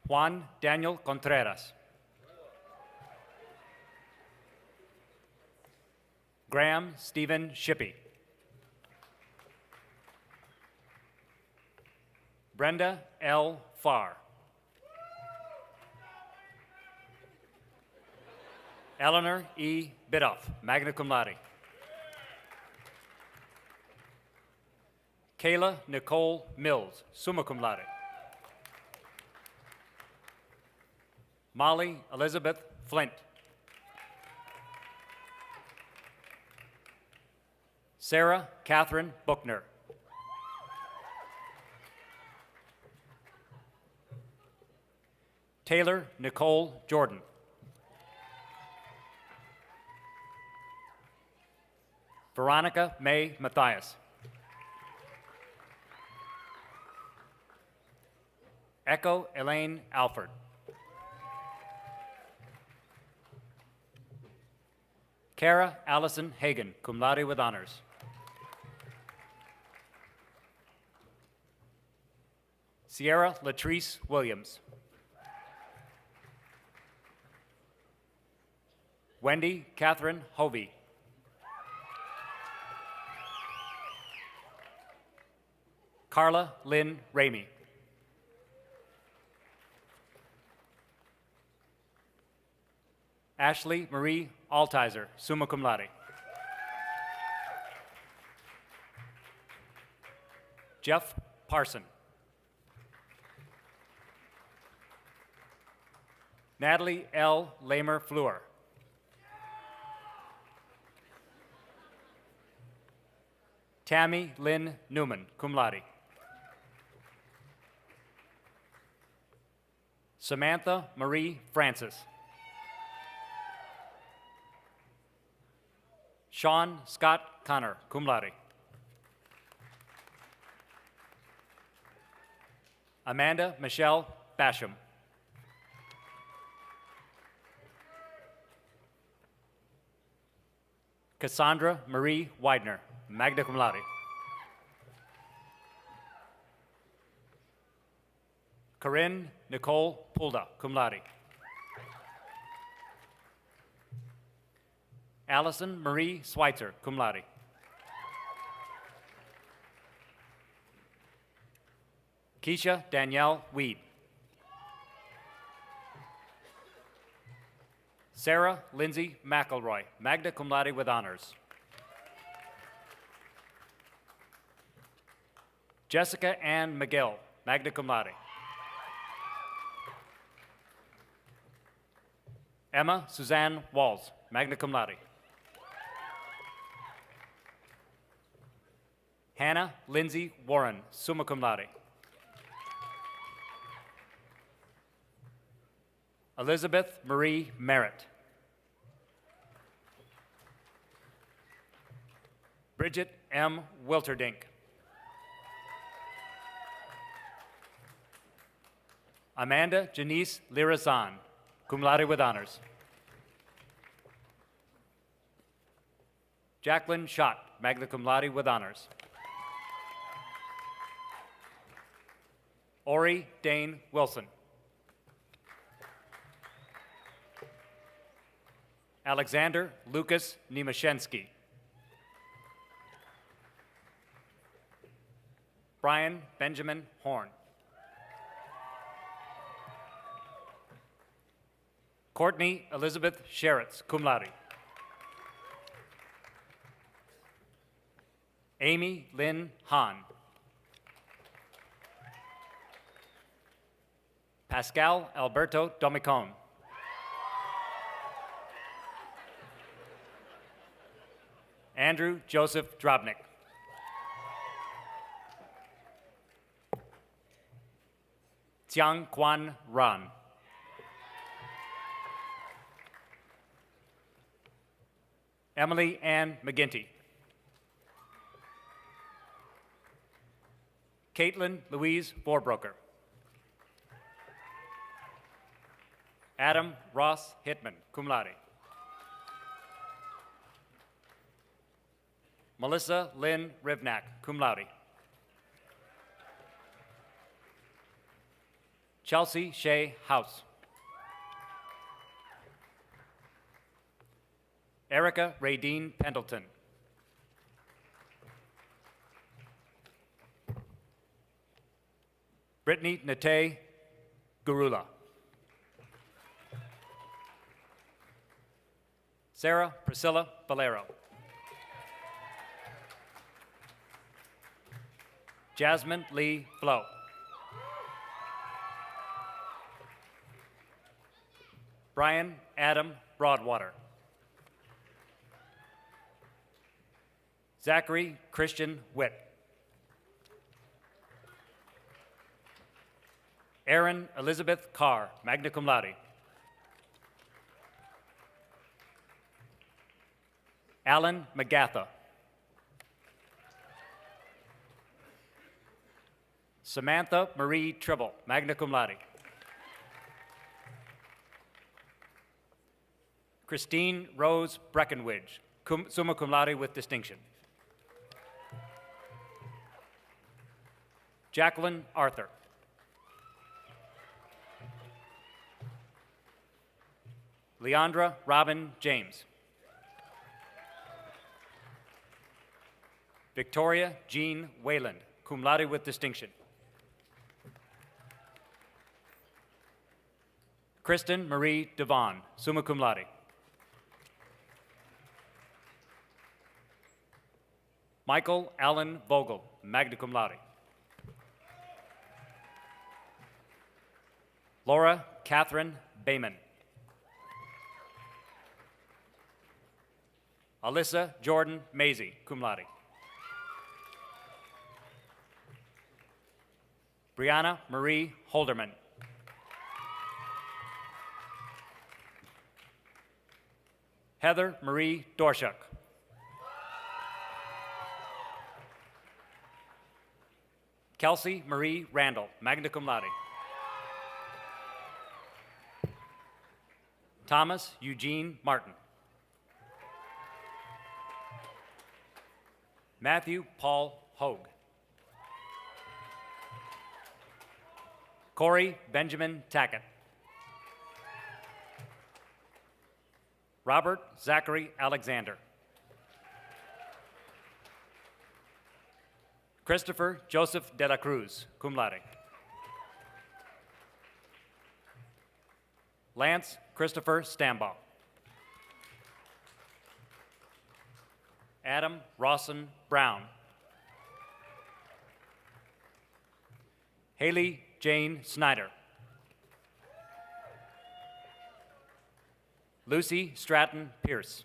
Juan Daniel Contreras. Graham Stephen Shippey. Brenda L. Farr. Eleanor E. Bidoff, magna cum laude. Kayla Nicole Mills, summa cum laude. Molly Elizabeth Flint. Sarah Catherine Buckner. Taylor Nicole Jordan. Veronica May Matthias. Echo Elaine Alford. Kara Allison Hagan, cum laude with honors. Sierra Latrice Williams. Wendy Catherine Hovey. Carla Lynn Ramey. Ashley Marie Altizer, summa cum laude. Jeff Parson. Natalie L. Lamer Fleur. Tammy Lynn Newman, cum laude. Samantha Marie Francis. Sean Scott Connor, cum laude. Amanda Michelle Basham. Cassandra Marie Widener, magna cum laude. Corinne Nicole Pulda, cum laude. Allison Marie Schweitzer, cum laude. Keisha Danielle Weed. Sarah Lindsay McElroy, magna cum laude with honors. Jessica Ann McGill, magna cum laude. Emma Suzanne Walls, magna cum laude. Hannah Lindsay Warren, summa cum laude. Elizabeth Marie Merritt. Bridget M. Wilterdink. Amanda Janice Lirazan, cum laude with honors. Jacqueline Schott, magna cum laude with honors. Ori Dane Wilson. Alexander Lucas Nemashensky. Brian Benjamin Horn. Courtney Elizabeth Sheritz, cum laude. Amy Lynn Hahn. Pascal Alberto Domicone. Andrew Joseph Drobnik. Xiang Quan Ran. Emily Ann McGinty. Caitlin Louise Vorbroker. Adam Ross Hitman, cum laude. Melissa Lynn Rivnak, cum laude. Chelsea Shea House. Erica Radine Pendleton. Brittany Nate Gurula. Sarah Priscilla Valero. Jasmine Lee Flo. Brian Adam Broadwater. Zachary Christian Witt. Erin Elizabeth Carr, magna cum laude. Alan McGatha. Samantha Marie Tribble, magna cum laude. Christine Rose Breckenridge, summa cum laude with distinction. Jacqueline Arthur. Leandra Robin James. Victoria Jean Wayland, cum laude with distinction. Kristen Marie Devon, summa cum laude. Michael Allen Vogel, magna cum laude. Laura Catherine Bayman. Alyssa Jordan Maisie, cum laude. Brianna Marie Holderman. Heather Marie Dorshuk. Kelsey Marie Randall, magna cum laude. Thomas Eugene Martin. Matthew Paul Hogue. Corey Benjamin Tackett. Robert Zachary Alexander. Christopher Joseph de la Cruz, cum laude. Lance Christopher Stambaugh. Adam Rawson Brown. Haley Jane Snyder. Lucy Stratton Pierce.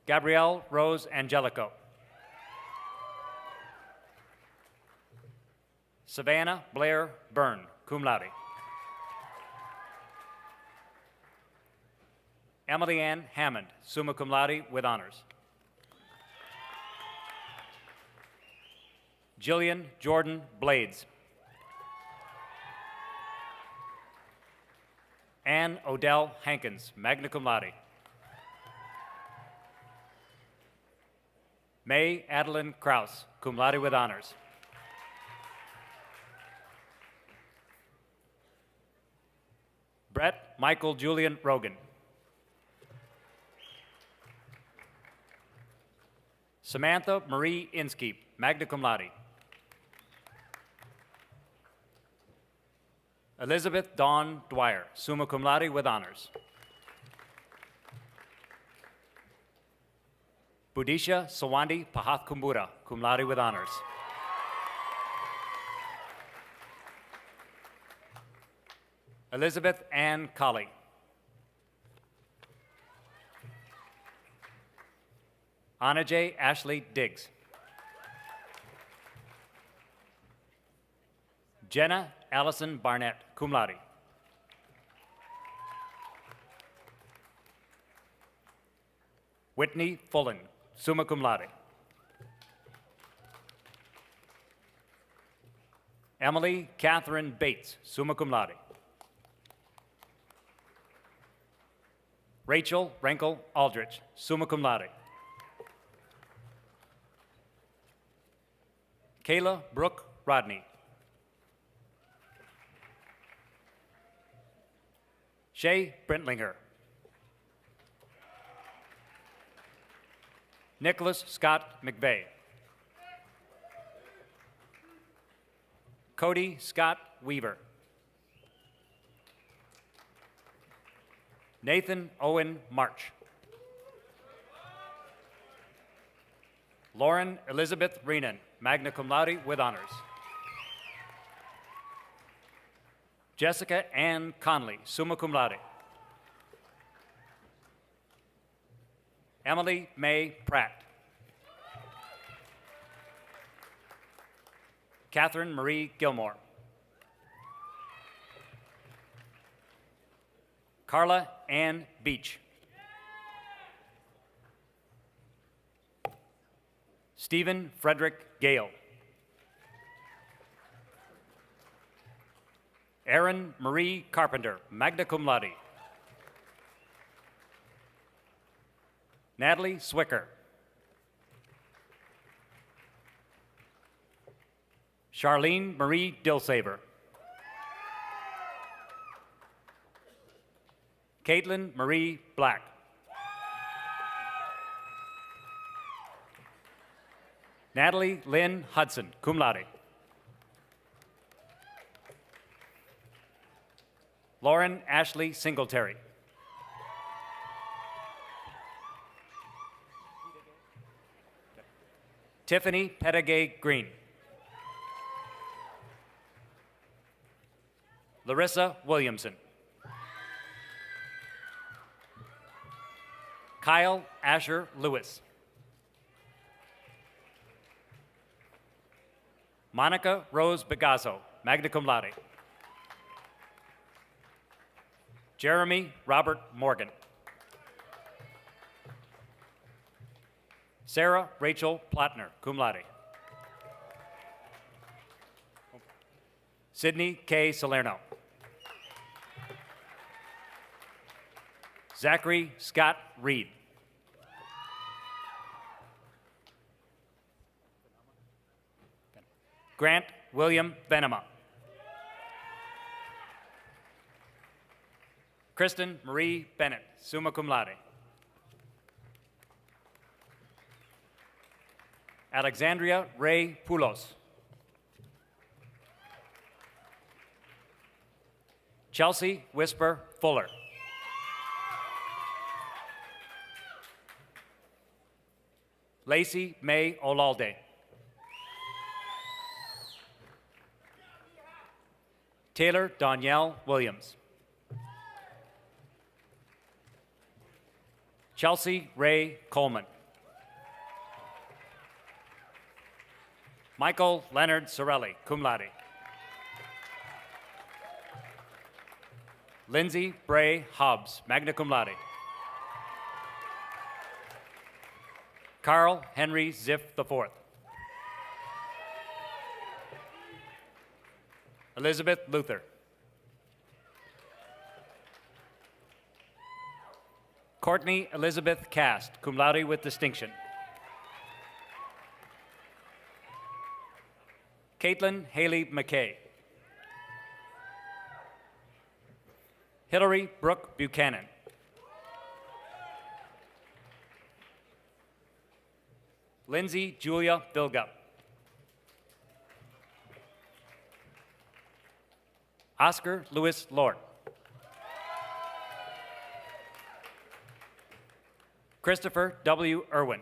Gabrielle Rose Angelico. Savannah Blair Byrne, cum laude. Emily Ann Hammond, summa cum laude with honors. Jillian Jordan Blades. Ann Odell Hankins, magna cum laude. May Adeline Kraus, cum laude with honors. Brett Michael Julian Rogan. Samantha Marie Inskeep, magna cum laude. Elizabeth Dawn Dwyer, summa cum laude with honors. Budisha Sawandi Pahath Kumbura, cum laude with honors. Elizabeth Ann Colley. Anna J. Ashley Diggs. Jenna Allison Barnett, cum laude. Whitney Fullen, summa cum laude. Emily Catherine Bates, summa cum laude. Rachel Renkel Aldrich, summa cum laude. Kayla Brooke Rodney. Shay Brentlinger. Nicholas Scott McVeigh. Cody Scott Weaver. Nathan Owen March. Lauren Elizabeth Reenan, magna cum laude with honors. Jessica Ann Conley, summa cum laude. Emily May Pratt. Catherine Marie Gilmore. Carla Ann Beach. Stephen Frederick Gale. Erin Marie Carpenter, magna cum laude. Natalie Swicker. Charlene Marie Dilsaver. Caitlin Marie Black. Natalie Lynn Hudson, cum laude. Lauren Ashley Singletary. Tiffany Pettigay Green. Larissa Williamson. Kyle Asher Lewis. Monica Rose Begazzo, magna cum laude. Jeremy Robert Morgan. Sarah Rachel Plattner, cum laude. Sydney K. Salerno. Zachary Scott Reed. Grant William Venema. Kristen Marie Bennett, summa cum laude. Alexandria Ray Poulos. Chelsea Whisper Fuller. Lacey May Olalde. Taylor Danielle Williams. Chelsea Ray Coleman. Michael Leonard Sorelli, cum laude. Lindsay Bray Hobbs, magna cum laude. Carl Henry Ziff IV. Elizabeth Luther. Courtney Elizabeth Cast, cum laude with distinction. Caitlin Haley McKay. Hillary Brooke Buchanan. Lindsay Julia Bilgup. Oscar Lewis Lord. Christopher W. Irwin.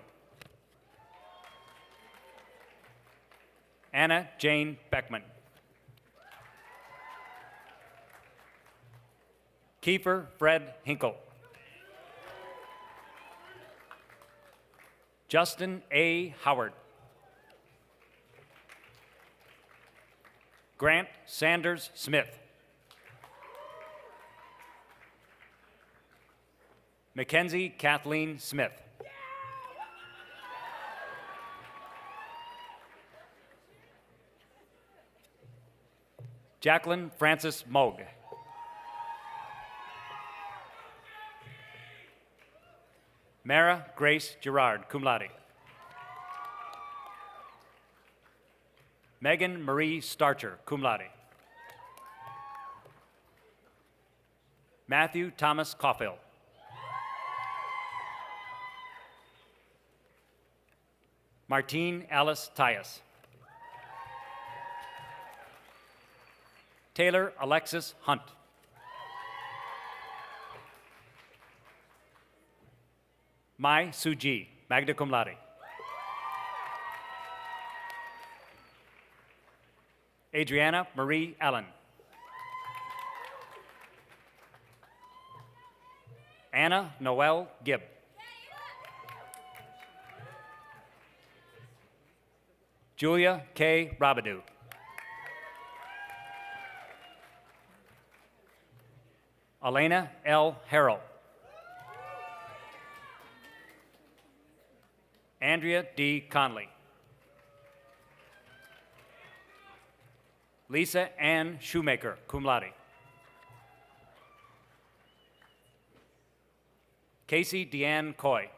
Anna Jane Beckman. Kiefer Fred Hinkle. Justin A. Howard. Grant Sanders Smith. Mackenzie Kathleen Smith. Jacqueline Frances Moog. Mara Grace Gerard, cum laude. Megan Marie Starcher, cum laude. Matthew Thomas Caulfield. Martine Alice Tyus. Taylor Alexis Hunt. Mai Suji, magna cum laude. Adriana Marie Allen. Anna Noel Gibb. Julia K. Rabadou. Elena L. Harrell. Andrea D. Conley. Lisa Ann Shoemaker, cum laude. Casey Deanne Coy.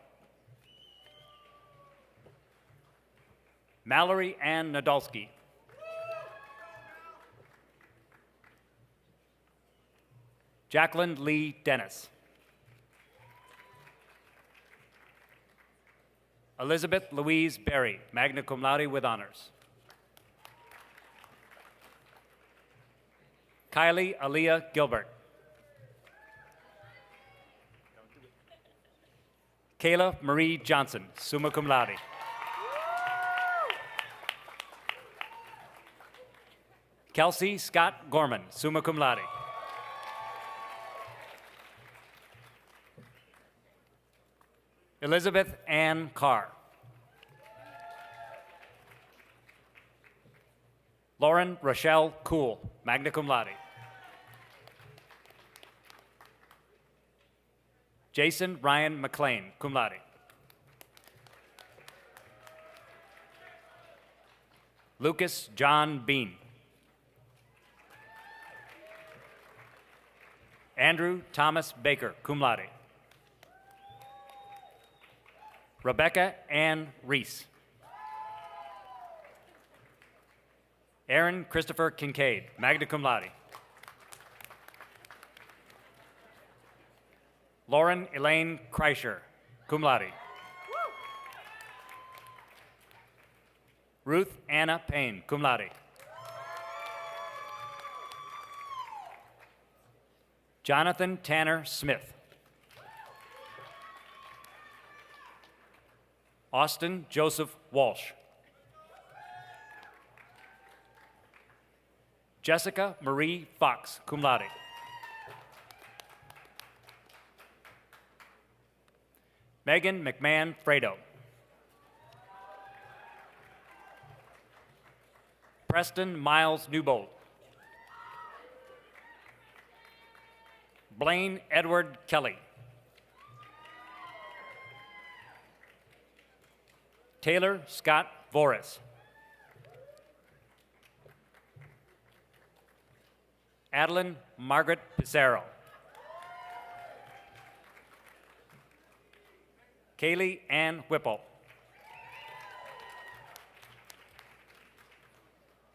Mallory Ann Nadolski. Jacqueline Lee Dennis. Elizabeth Louise Berry, magna cum laude with honors. Kylie Aaliyah Gilbert. Kayla Marie Johnson, summa cum laude. Kelsey Scott Gorman, summa cum laude. Elizabeth Ann Carr. Lauren Rochelle Cool, magna cum laude. Jason Ryan McLean, cum laude. Lucas John Bean. Andrew Thomas Baker, cum laude. Rebecca Ann Reese. Aaron Christopher Kincaid, magna cum laude. Lauren Elaine Kreischer, cum laude. Ruth Anna Payne, cum laude. Jonathan Tanner Smith. Austin Joseph Walsh. Jessica Marie Fox, cum laude. Megan McMahon Fredo. Preston Miles Newbold. Blaine Edward Kelly. Taylor Scott Voris. Adeline Margaret Pissarro. Kaylee Ann Whipple.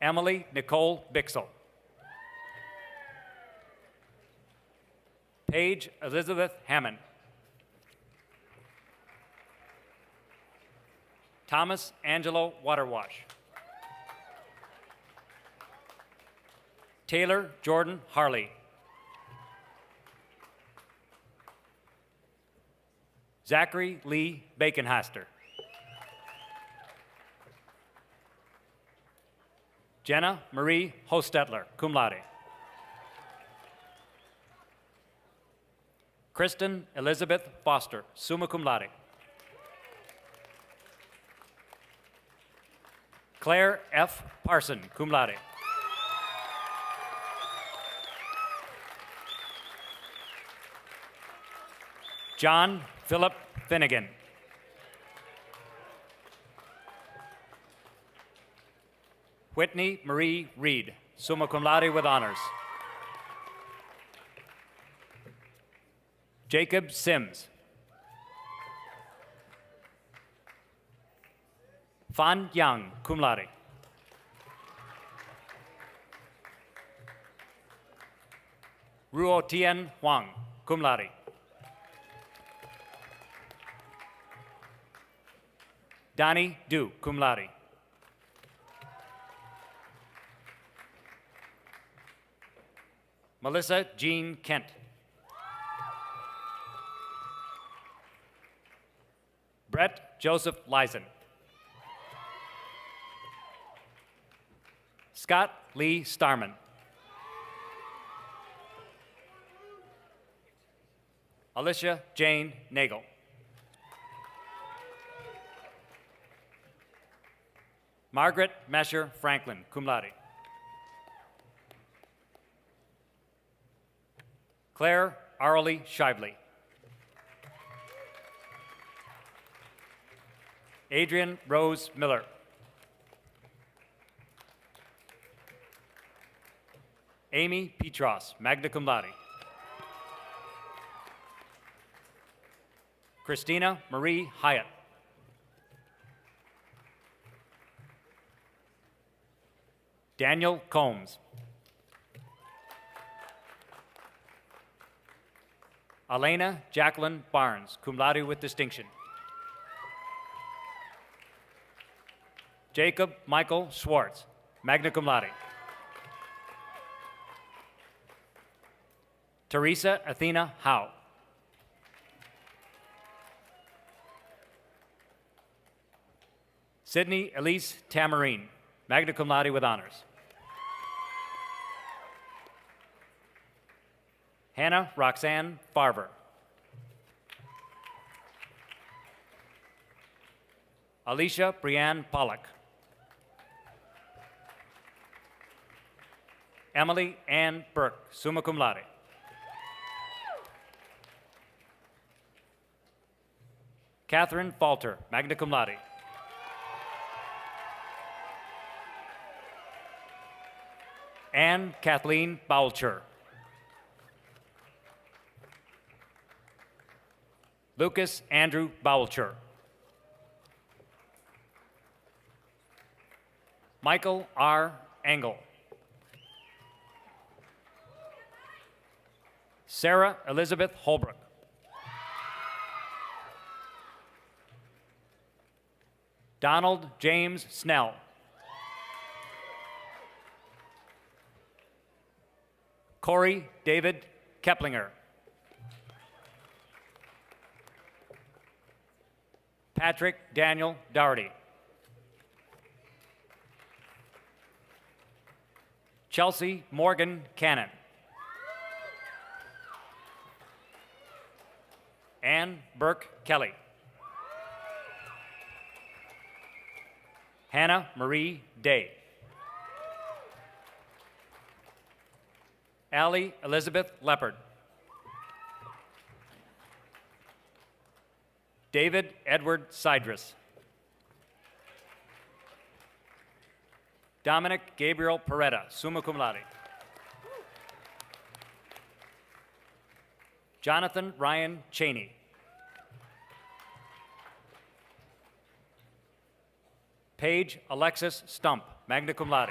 Emily Nicole Bixel. Paige Elizabeth Hammond. Thomas Angelo Waterwash. Taylor Jordan Harley. Zachary Lee Baconhaster. Jenna Marie Hostetler, cum laude. Kristen Elizabeth Foster, summa cum laude. Claire F. Parson, cum laude. John Philip Finnegan. Whitney Marie Reed, summa cum laude with honors. Jacob Sims. Fan Yang, cum laude. Ruo Tien Huang, cum laude. Donnie Du, cum laude. Melissa Jean Kent. Brett Joseph Lyson. Scott Lee Starman. Alicia Jane Nagel. Margaret Mesher Franklin, cum laude. Claire Arley Shively. Adrian Rose Miller. Amy Petros, magna cum laude. Christina Marie Hyatt. Daniel Combs. Elena Jacqueline Barnes, cum laude with distinction. Jacob Michael Schwartz, magna cum laude. Teresa Athena Howe. Sydney Elise Tamarine, magna cum laude with honors. Hannah Roxanne Farver. Alicia Brianne Pollock. Emily Ann Burke, summa cum laude. Catherine Falter, magna cum laude. Anne Kathleen Boucher. Lucas Andrew Boucher. Michael R. Engel. Sarah Elizabeth Holbrook. Donald James Snell. Corey David Keplinger. Patrick Daniel Dougherty. Chelsea Morgan Cannon. Ann Burke Kelly. Hannah Marie Day. Allie Elizabeth Leopard. David Edward Sidrus. Dominic Gabriel Peretta, summa cum laude. Jonathan Ryan Cheney. Paige Alexis Stump, magna cum laude.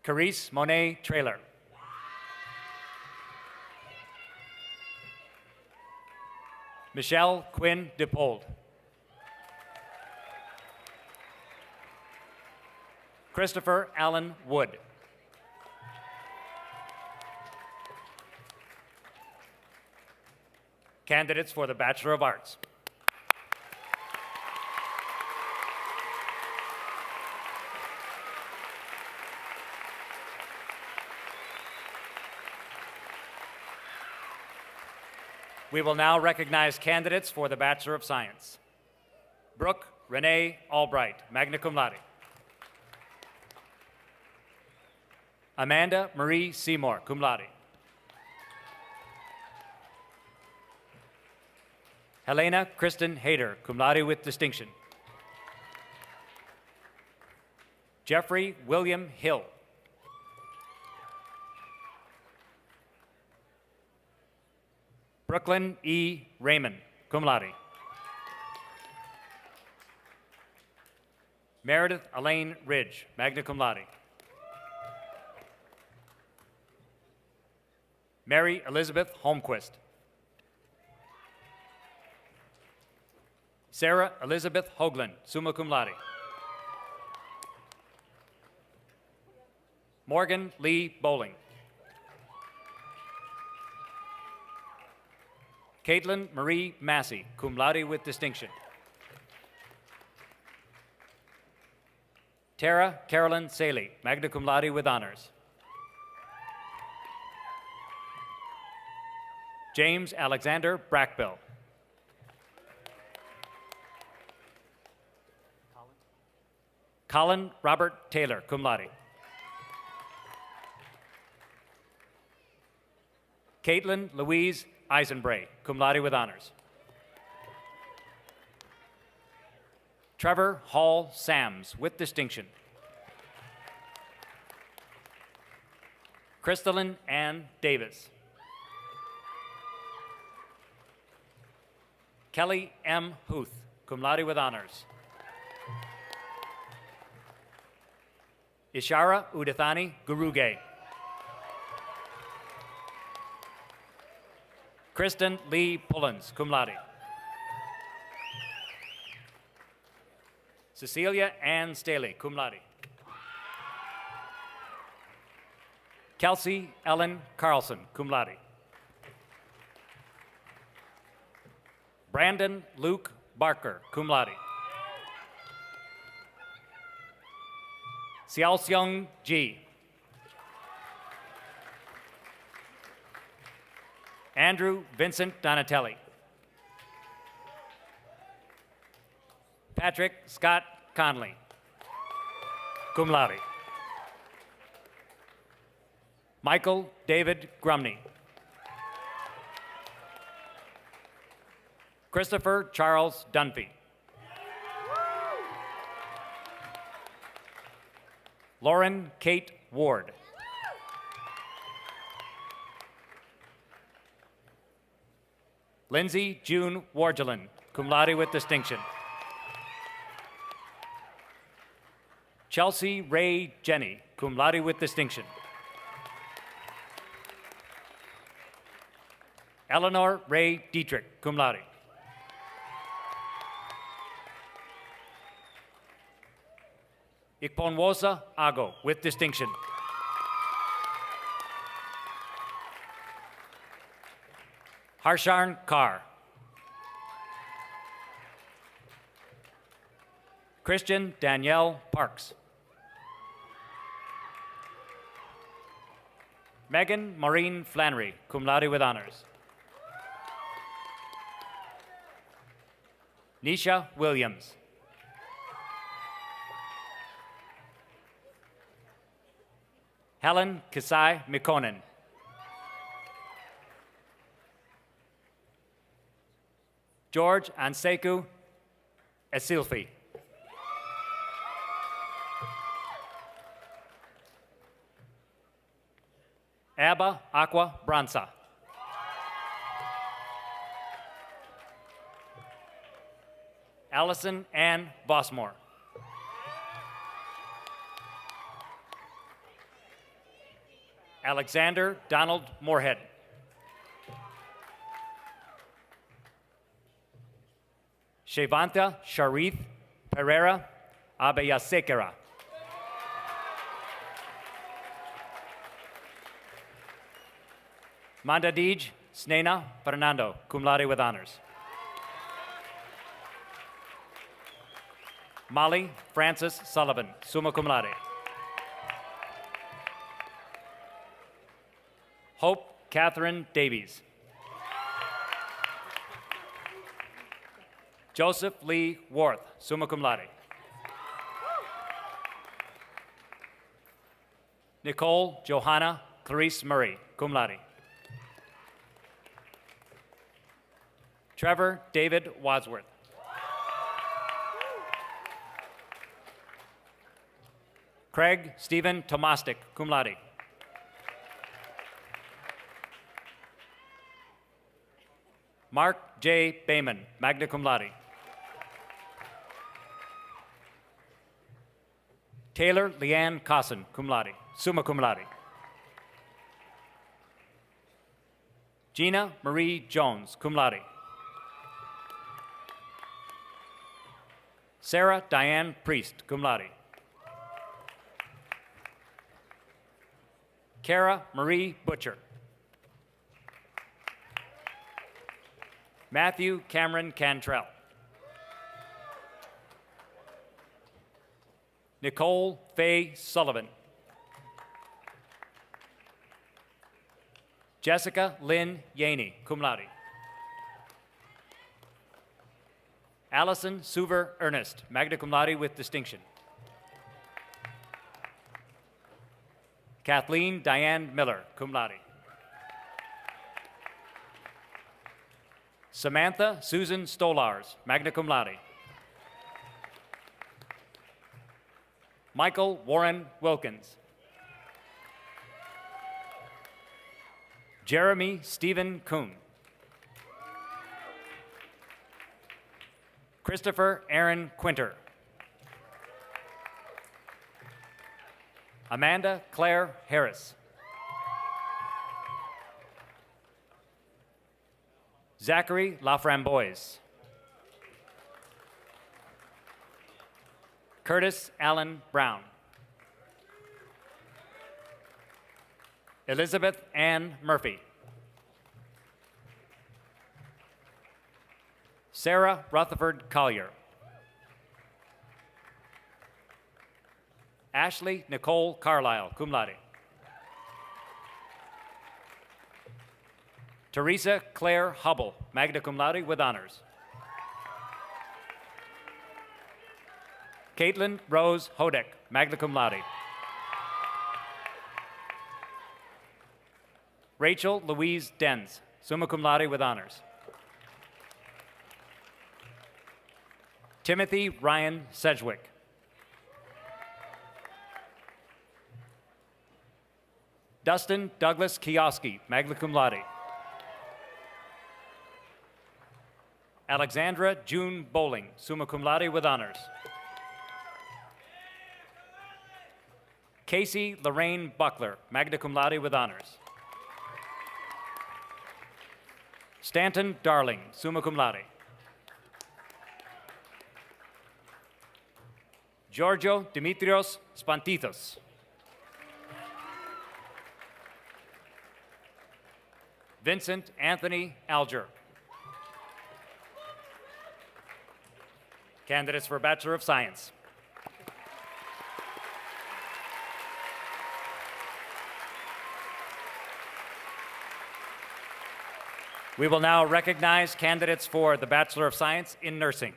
Carice Monet Trailer. Michelle Quinn DePold. Christopher Allen Wood. Candidates for the Bachelor of Arts. We will now recognize candidates for the Bachelor of Science. Brooke Renee Albright, magna cum laude. Amanda Marie Seymour, cum laude. Helena Kristen Hayter, cum laude with distinction. Jeffrey William Hill. Brooklyn E. Raymond, cum laude. Meredith Elaine Ridge, magna cum laude. Mary Elizabeth Holmquist. Sarah Elizabeth Hoagland, summa cum laude. Morgan Lee Bowling. Caitlin Marie Massey, cum laude with distinction. Tara Carolyn Saley, magna cum laude with honors. James Alexander Brackbill. Colin Robert Taylor, cum laude. Caitlin Louise Eisenbray, cum laude with honors. Trevor Hall Sams, with distinction. Crystalline Ann Davis. Kelly M. Huth, cum laude with honors. Ishara Udathani Guruge. Kristen Lee Pullins, cum laude. Cecilia Ann Staley, cum laude. Kelsey Ellen Carlson, cum laude. Brandon Luke Barker, cum laude. Xiaoxiang Ji. Andrew Vincent Donatelli. Patrick Scott Conley, cum laude. Michael David Grumney. Christopher Charles Dunphy. Lauren Kate Ward. Lindsay June Wargelin, cum laude with distinction. Chelsea Ray Jenny, cum laude with distinction. Eleanor Ray Dietrich, cum laude. Ikponwosa Ago, with distinction. Harsharn Carr. Christian Danielle Parks. Megan Maureen Flannery, cum laude with honors. Nisha Williams. Helen Kasai Mikonen. George Anseku Esilfi. Abba Aqua Bransa. Allison Ann Bossmore. Alexander Donald Moorhead. Shevanta Sharif Pereira Abeyasekera. Mandadij Snena Fernando, cum laude with honors. Molly Frances Sullivan, summa cum laude. Hope Catherine Davies. Joseph Lee Worth, summa cum laude. Nicole Johanna Clarice Murray, cum laude. Trevor David Wadsworth. Craig Stephen Tomastik, cum laude. Mark J. Bayman, magna cum laude. Taylor Leanne Cosson, cum laude, summa cum laude. Gina Marie Jones, cum laude. Sarah Diane Priest, cum laude. Kara Marie Butcher. Matthew Cameron Cantrell. Nicole Faye Sullivan. Jessica Lynn Yaney, cum laude. Allison Suver Ernest, magna cum laude with distinction. Kathleen Diane Miller, cum laude. Samantha Susan Stolars, magna cum laude. Michael Warren Wilkins. Jeremy Stephen Kuhn. Christopher Aaron Quinter. Amanda Claire Harris. Zachary Laframboise. Curtis Allen Brown. Elizabeth Ann Murphy. Sarah Rutherford Collier. Ashley Nicole Carlisle, cum laude. Teresa Claire Hubble, magna cum laude with honors. Caitlin Rose Hodek, magna cum laude. Rachel Louise Denz, summa cum laude with honors. Timothy Ryan Sedgwick. Dustin Douglas Kioski, magna cum laude. Alexandra June Bowling, summa cum laude with honors. Casey Lorraine Buckler, magna cum laude with honors. Stanton Darling, summa cum laude. Giorgio Dimitrios Spantithos. Vincent Anthony Alger. Candidates for Bachelor of Science. We will now recognize candidates for the Bachelor of Science in Nursing.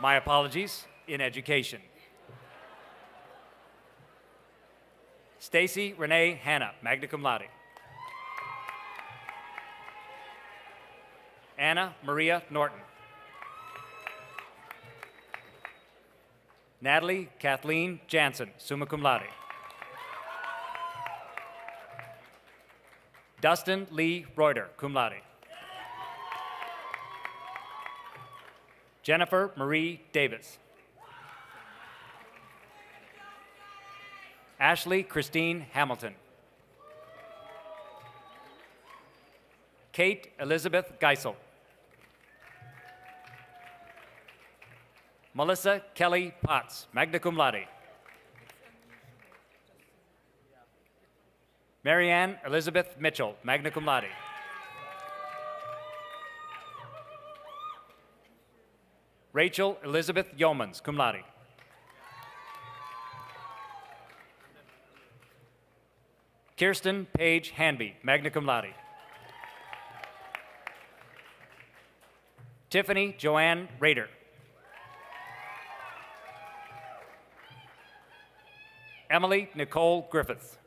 My apologies, in Education. Stacy Renee Hanna, magna cum laude. Anna Maria Norton. Natalie Kathleen Jansen, summa cum laude. Dustin Lee Reuter, cum laude. Jennifer Marie Davis. Ashley Christine Hamilton. Kate Elizabeth Geisel. Melissa Kelly Potts, magna cum laude. Marianne Elizabeth Mitchell, magna cum laude. Rachel Elizabeth Yeomans, cum laude. Kirsten Paige Hanby, magna cum laude. Tiffany Joanne Rader. Emily Nicole Griffith.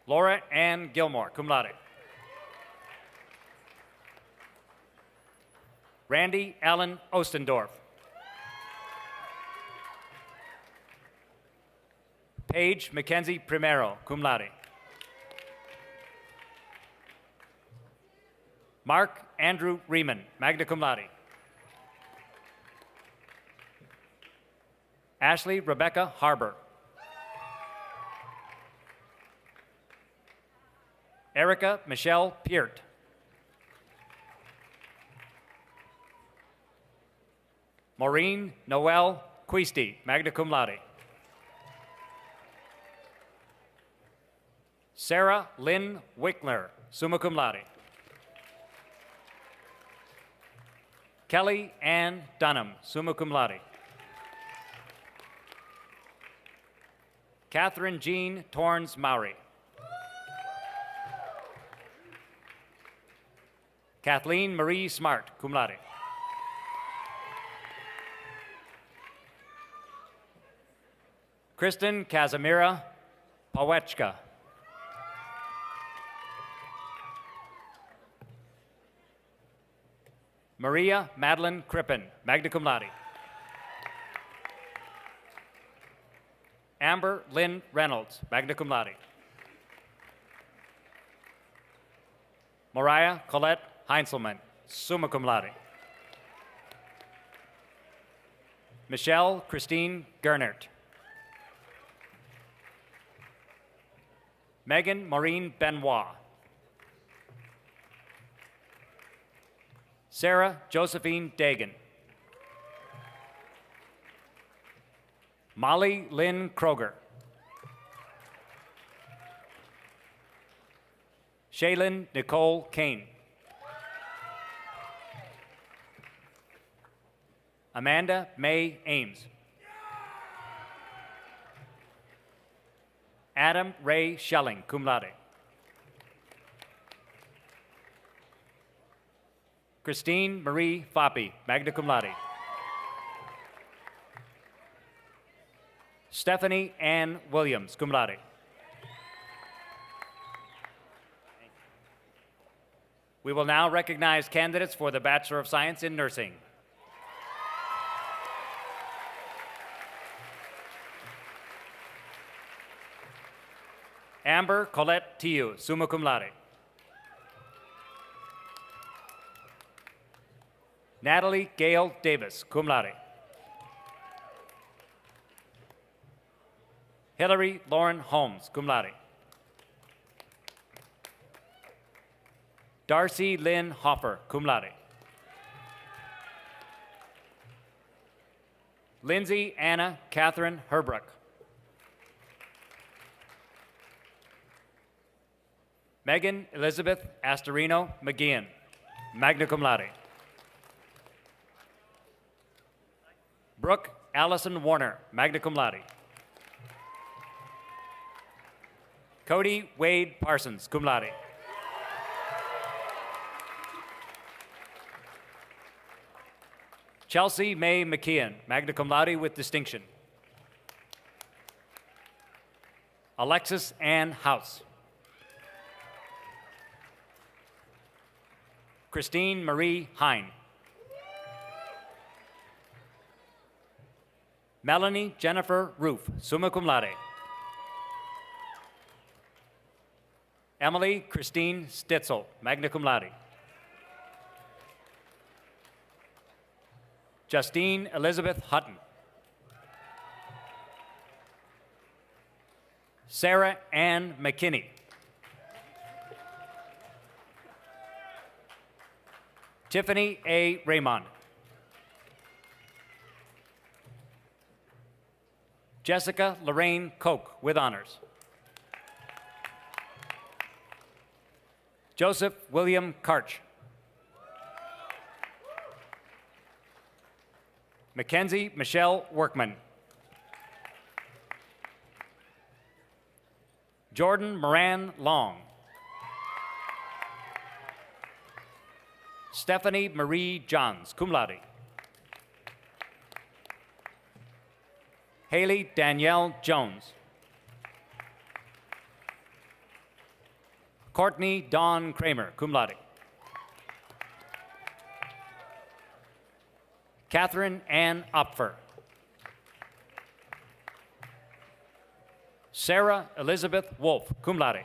Laura Ann Gilmore, cum laude. Randy Allen Ostendorf. Paige Mackenzie Primero, cum laude. Mark Andrew Riemann, magna cum laude. Ashley Rebecca Harbor. Erica Michelle Peart. Maureen Noel Quisty, magna cum laude. Sarah Lynn Wickler, summa cum laude. Kelly Ann Dunham, summa cum laude. Catherine Jean Torrens Mowry. Kathleen Marie Smart, cum laude. Kristen Kazimira Paweczka. Maria Madeline Crippen, magna cum laude. Amber Lynn Reynolds, magna cum laude. Mariah Colette Heinzelman, summa cum laude. Michelle Christine Gernert. Megan Maureen Benoit. Sarah Josephine Dagan. Molly Lynn Kroger. Shaylin Nicole Kane. Amanda May Ames. Adam Ray Schelling, cum laude. Christine Marie Foppi, magna cum laude. Stephanie Ann Williams, cum laude. We will now recognize candidates for the Bachelor of Science in Nursing. Amber Colette Tiu, summa cum laude. Natalie Gail Davis, cum laude. Hillary Lauren Holmes, cum laude. Darcy Lynn Hoffer, cum laude. Lindsay Anna Catherine Herbrook. Megan Elizabeth Astorino McGeehan, magna cum laude. Brooke Allison Warner, magna cum laude. Cody Wade Parsons, cum laude. Chelsea May McKeon, magna cum laude with distinction. Alexis Ann House. Christine Marie Hine. Melanie Jennifer Roof, summa cum laude. Emily Christine Stitzel, magna cum laude. Justine Elizabeth Hutton. Sarah Ann McKinney. Tiffany A. Raymond. Jessica Lorraine Koch with honors. Joseph William Karch. Mackenzie Michelle Workman. Jordan Moran Long. Stephanie Marie Johns, cum laude. Haley Danielle Jones. Courtney Dawn Kramer, cum laude. Catherine Ann Opfer. Sarah Elizabeth Wolf, cum laude.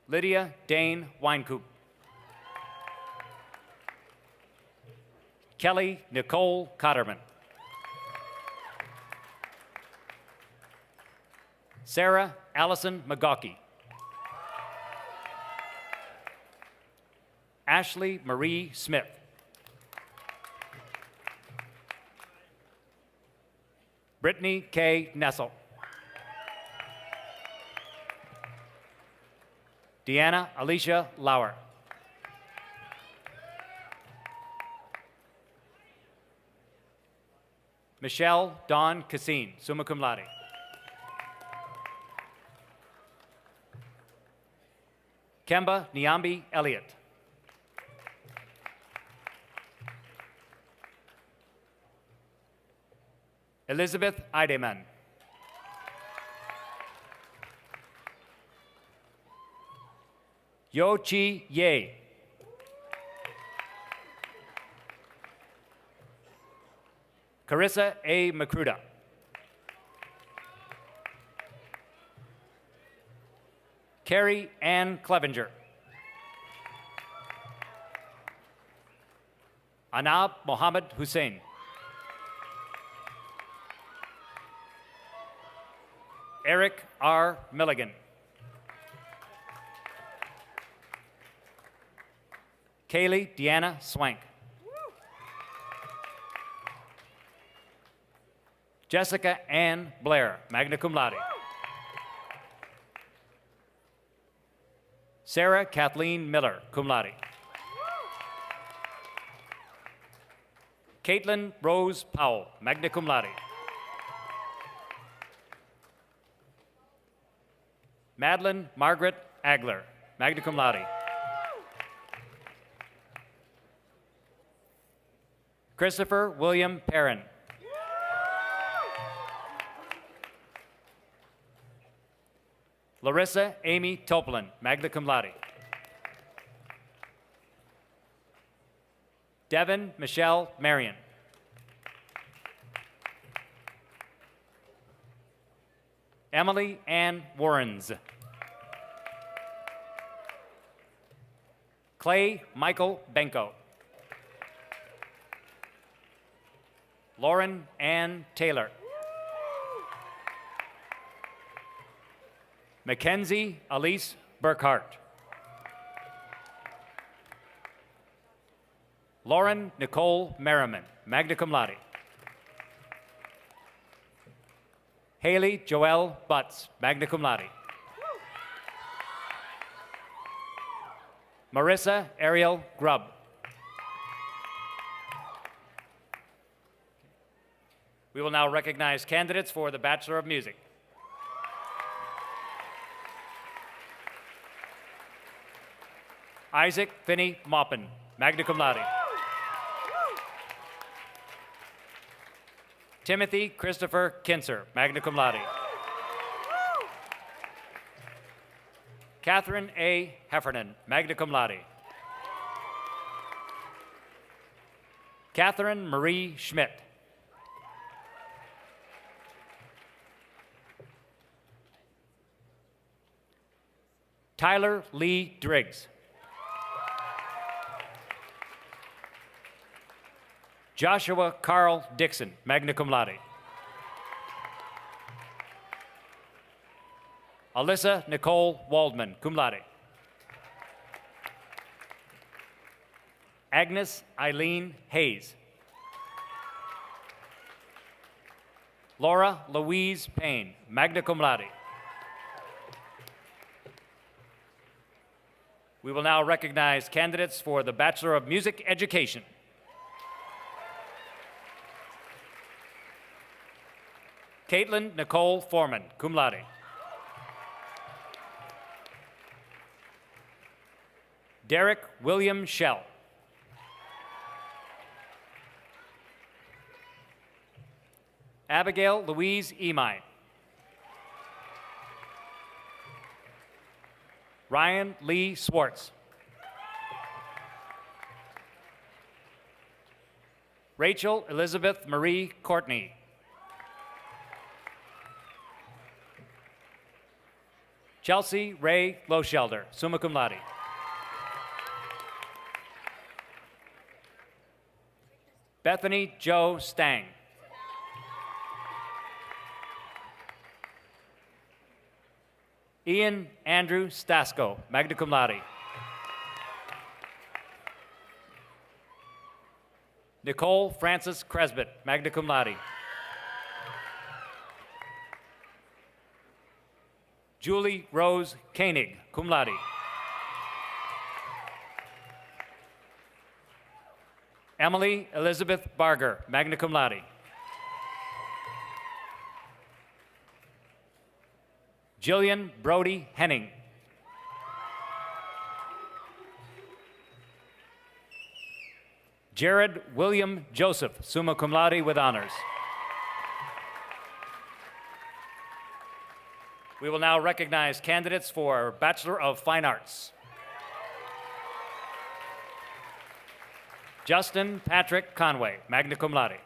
Lydia Dane Weinkoop. Kelly Nicole Cotterman. Sarah Allison McGawkey. Ashley Marie Smith. Brittany K. Nessel. Deanna Alicia Lauer. Michelle Dawn Cassine, summa cum laude. Kemba Nyambi Elliott. Elizabeth Eidemann. Yo Chi Ye. Carissa A. Macruda. Carrie Ann Clevenger. Anab Mohammed Hussein. Eric R. Milligan. Kaylee Deanna Swank. Jessica Ann Blair, magna cum laude. Sarah Kathleen Miller, cum laude. Caitlin Rose Powell, magna cum laude. Madeline Margaret Agler, magna cum laude. Christopher William Perrin. Larissa Amy Toplin, magna cum laude. Devin Michelle Marion. Emily Ann Warrens. Clay Michael Benko. Lauren Ann Taylor. Mackenzie Elise Burkhart. Lauren Nicole Merriman, magna cum laude. Haley Joelle Butts, magna cum laude. Marissa Ariel Grubb. We will now recognize candidates for the Bachelor of Music. Isaac Finney Maupin, magna cum laude. Timothy Christopher Kinser, magna cum laude. Catherine A. Heffernan, magna cum laude. Catherine Marie Schmidt. Tyler Lee Driggs. Joshua Carl Dixon, magna cum laude. Alyssa Nicole Waldman, cum laude. Agnes Eileen Hayes. Laura Louise Payne, magna cum laude. We will now recognize candidates for the Bachelor of Music Education. Caitlin Nicole Foreman, cum laude. Derek William Shell. Abigail Louise Emine. Ryan Lee Swartz. Rachel Elizabeth Marie Courtney. Chelsea Ray Loshelder, summa cum laude. Bethany Joe Stang. Ian Andrew Stasko, magna cum laude. Nicole Frances Cresbit, magna cum laude. Julie Rose Koenig, cum laude. Emily Elizabeth Barger, magna cum laude. Jillian Brody Henning. Jared William Joseph, summa cum laude with honors. We will now recognize candidates for Bachelor of Fine Arts. Justin Patrick Conway, magna cum laude.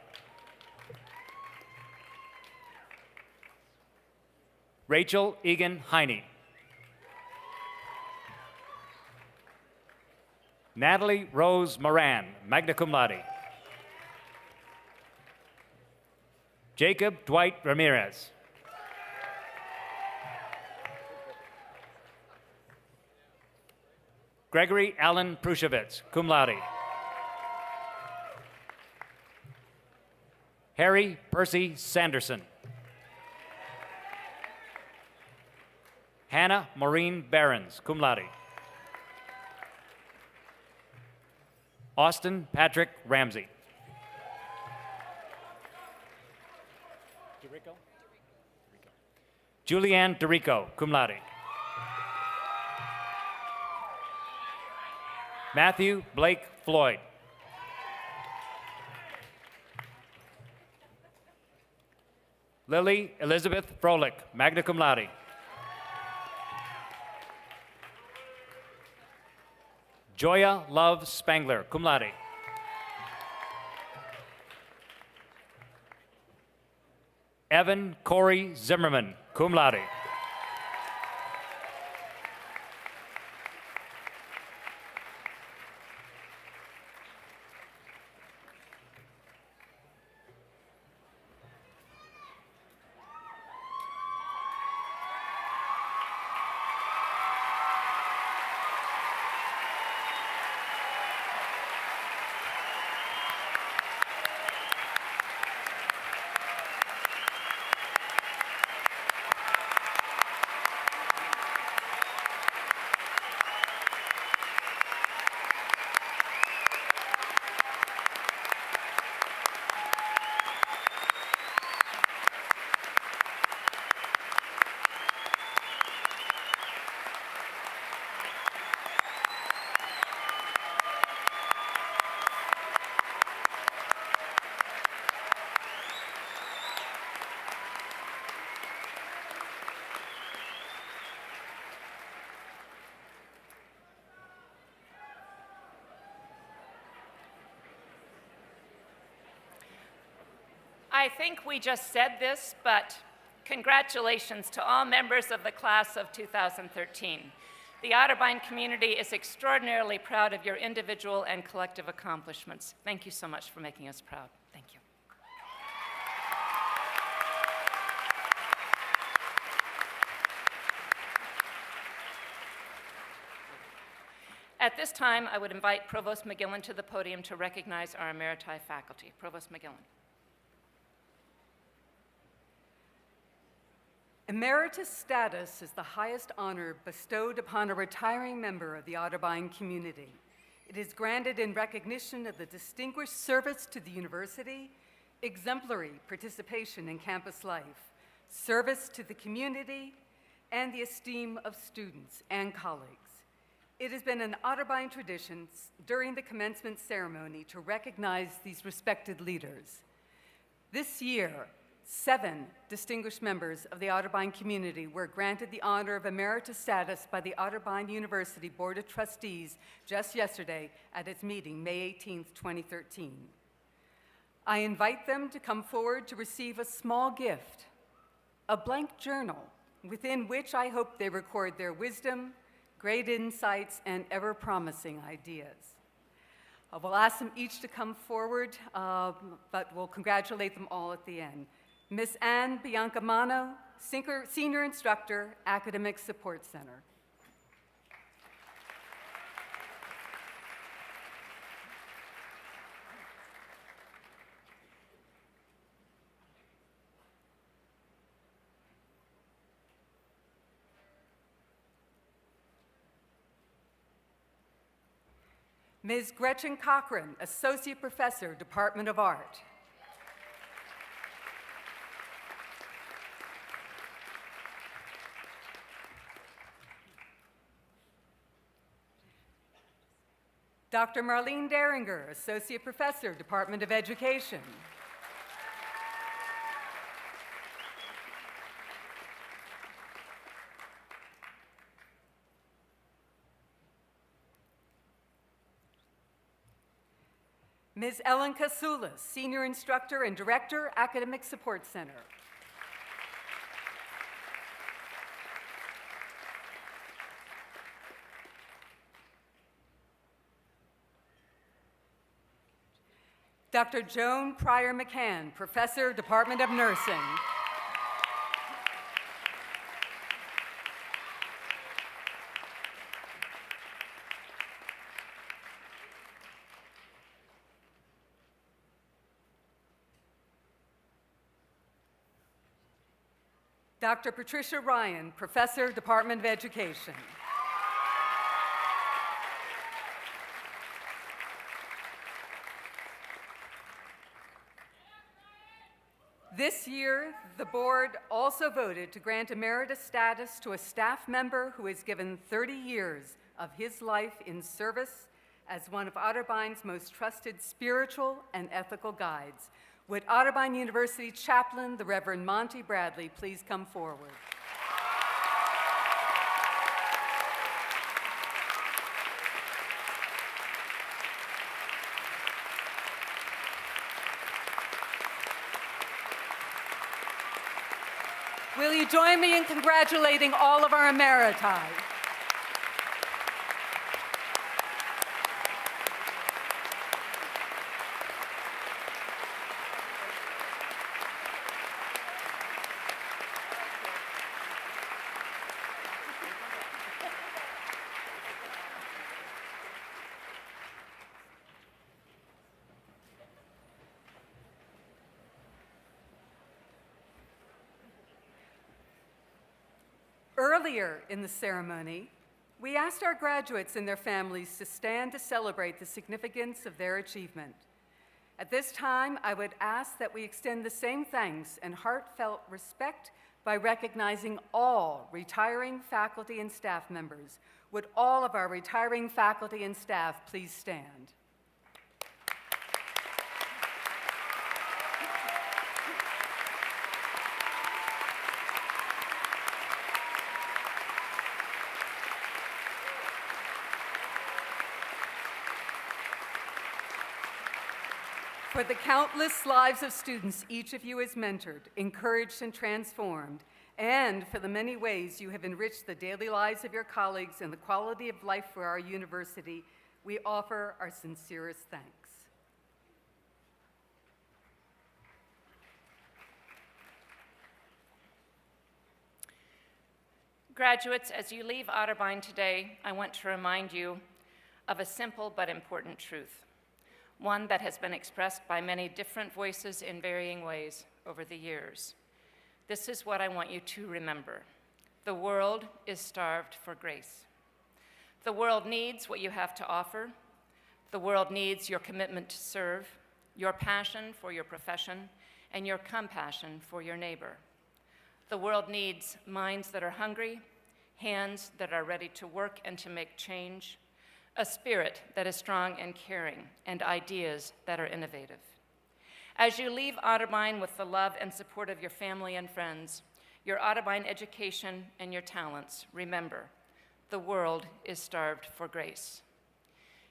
Rachel Egan Heine. Natalie Rose Moran, magna cum laude. Jacob Dwight Ramirez. Gregory Allen Prushevitz, cum laude. Harry Percy Sanderson. Hannah Maureen Behrens, cum laude. Austin Patrick Ramsey. Julianne DeRico, cum laude. Matthew Blake Floyd. Lily Elizabeth Froelich, magna cum laude. Joya Love Spangler, cum laude. Evan Corey Zimmerman, cum laude. I think we just said this, but congratulations to all members of the class of 2013. The Otterbein community is extraordinarily proud of your individual and collective accomplishments. Thank you so much for making us proud. Thank you. At this time, I would invite Provost McGillen to the podium to recognize our emeriti faculty. Provost McGillen. Emeritus status is the highest honor bestowed upon a retiring member of the Otterbein community. It is granted in recognition of the distinguished service to the university, exemplary participation in campus life, service to the community, and the esteem of students and colleagues. It has been an Otterbein tradition during the commencement ceremony to recognize these respected leaders. This year, 7 distinguished members of the Otterbein community were granted the honor of emeritus status by the Otterbein University Board of Trustees just yesterday at its meeting, May 18, 2013. I invite them to come forward to receive a small gift, a blank journal within which I hope they record their wisdom, great insights, and ever-promising ideas. We'll ask them each to come forward, but we'll congratulate them all at the end. Ms. Ann Biancamano, Senior Instructor, Academic Support Center. Ms. Gretchen Cochran, Associate Professor, Department of Art. Dr. Marlene Deringer, Associate Professor, Department of Education. Ms. Ellen Kasoulas, Senior Instructor and Director, Academic Support Center. Dr. Joan Pryor McCann, Professor, Department of Nursing. Dr. Patricia Ryan, Professor, Department of Education. This year, the board also voted to grant emeritus status to a staff member who has given 30 years of his life in service as one of Otterbein's most trusted spiritual and ethical guides. Would Otterbein University Chaplain, the Reverend Monty Bradley, please come forward? Will you join me in congratulating all of our emeriti? Earlier in the ceremony, we asked our graduates and their families to stand to celebrate the significance of their achievement. At this time, I would ask that we extend the same thanks and heartfelt respect by recognizing all retiring faculty and staff members. Would all of our retiring faculty and staff please stand? For the countless lives of students each of you has mentored, encouraged, and transformed, and for the many ways you have enriched the daily lives of your colleagues and the quality of life for our university, we offer our sincerest thanks. Graduates, as you leave Otterbein today, I want to remind you of a simple but important truth, one that has been expressed by many different voices in varying ways over the years. This is what I want you to remember. The world is starved for grace. The world needs what you have to offer. The world needs your commitment to serve, your passion for your profession, and your compassion for your neighbor. The world needs minds that are hungry, hands that are ready to work and to make change, a spirit that is strong and caring, and ideas that are innovative. As you leave Otterbein with the love and support of your family and friends, your Otterbein education, and your talents, remember, the world is starved for grace.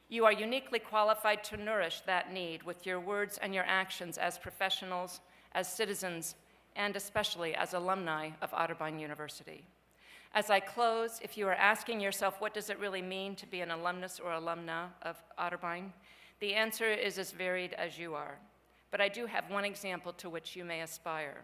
You are uniquely qualified to nourish that need with your words and your actions as professionals, as citizens, and especially as alumni of Otterbein University. As I close, if you are asking yourself, what does it really mean to be an alumnus or alumna of Otterbein? The answer is as varied as you are. But I do have one example to which you may aspire.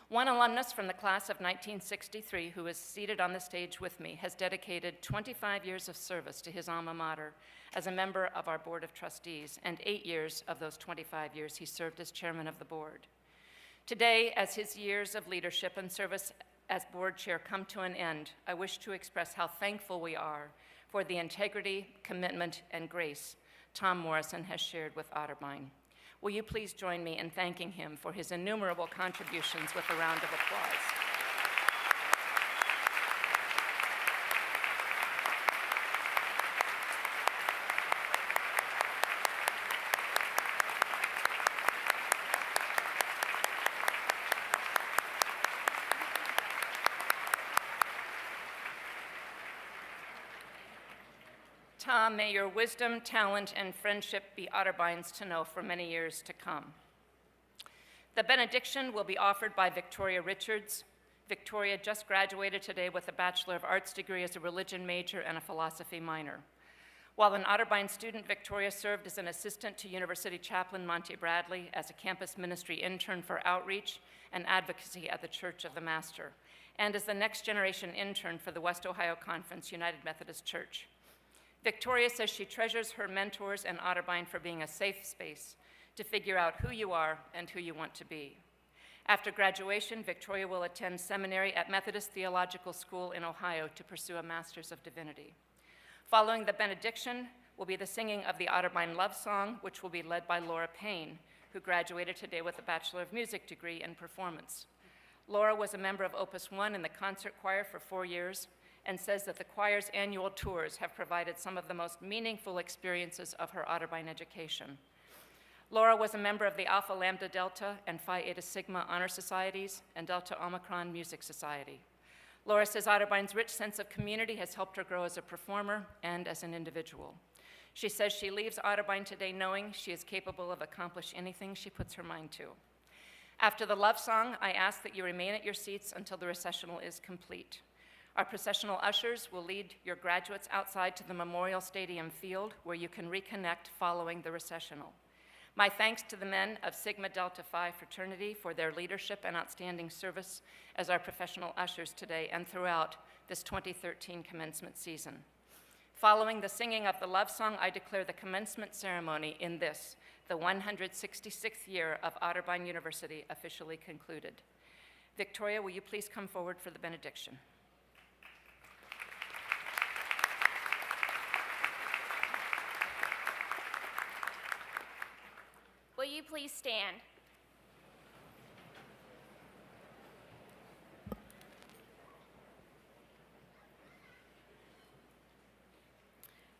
One alumnus from the class of 1963, who is seated on the stage with me, has dedicated 25 years of service to his alma mater as a member of our Board of Trustees, and 8 years of those 25 years he served as chairman of the board. Today, as his years of leadership and service as board chair come to an end, I wish to express how thankful we are for the integrity, commitment, and grace Tom Morrison has shared with Otterbein. Will you please join me in thanking him for his innumerable contributions with a round of applause? Tom, may your wisdom, talent, and friendship be Otterbein's to know for many years to come. The benediction will be offered by Victoria Richards. Victoria just graduated today with a Bachelor of Arts degree as a religion major and a philosophy minor. While an Otterbein student, Victoria served as an assistant to University Chaplain Monty Bradley, as a campus ministry intern for outreach and advocacy at the Church of the Master, and as the next generation intern for the West Ohio Conference United Methodist Church. Victoria says she treasures her mentors and Otterbein for being a safe space to figure out who you are and who you want to be. After graduation, Victoria will attend seminary at Methodist Theological School in Ohio to pursue a Master's of Divinity. Following the benediction will be the singing of the Otterbein Love Song, which will be led by Laura Payne, who graduated today with a Bachelor of Music degree in performance. Laura was a member of Opus 1 in the concert choir for 4 years, and says that the choir's annual tours have provided some of the most meaningful experiences of her Otterbein education. Laura was a member of the Alpha Lambda Delta and Phi Eta Sigma Honor Societies and Delta Omicron Music Society. Laura says Otterbein's rich sense of community has helped her grow as a performer and as an individual. She says she leaves Otterbein today knowing she is capable of accomplishing anything she puts her mind to. After the love song, I ask that you remain at your seats until the recessional is complete. Our processional ushers will lead your graduates outside to the Memorial Stadium field, where you can reconnect following the recessional. My thanks to the men of Sigma Delta Phi fraternity for their leadership and outstanding service as our professional ushers today and throughout this 2013 commencement season. Following the singing of the love song, I declare the commencement ceremony in this, the 166th year of Otterbein University, officially concluded. Victoria, will you please come forward for the benediction? Will you please stand?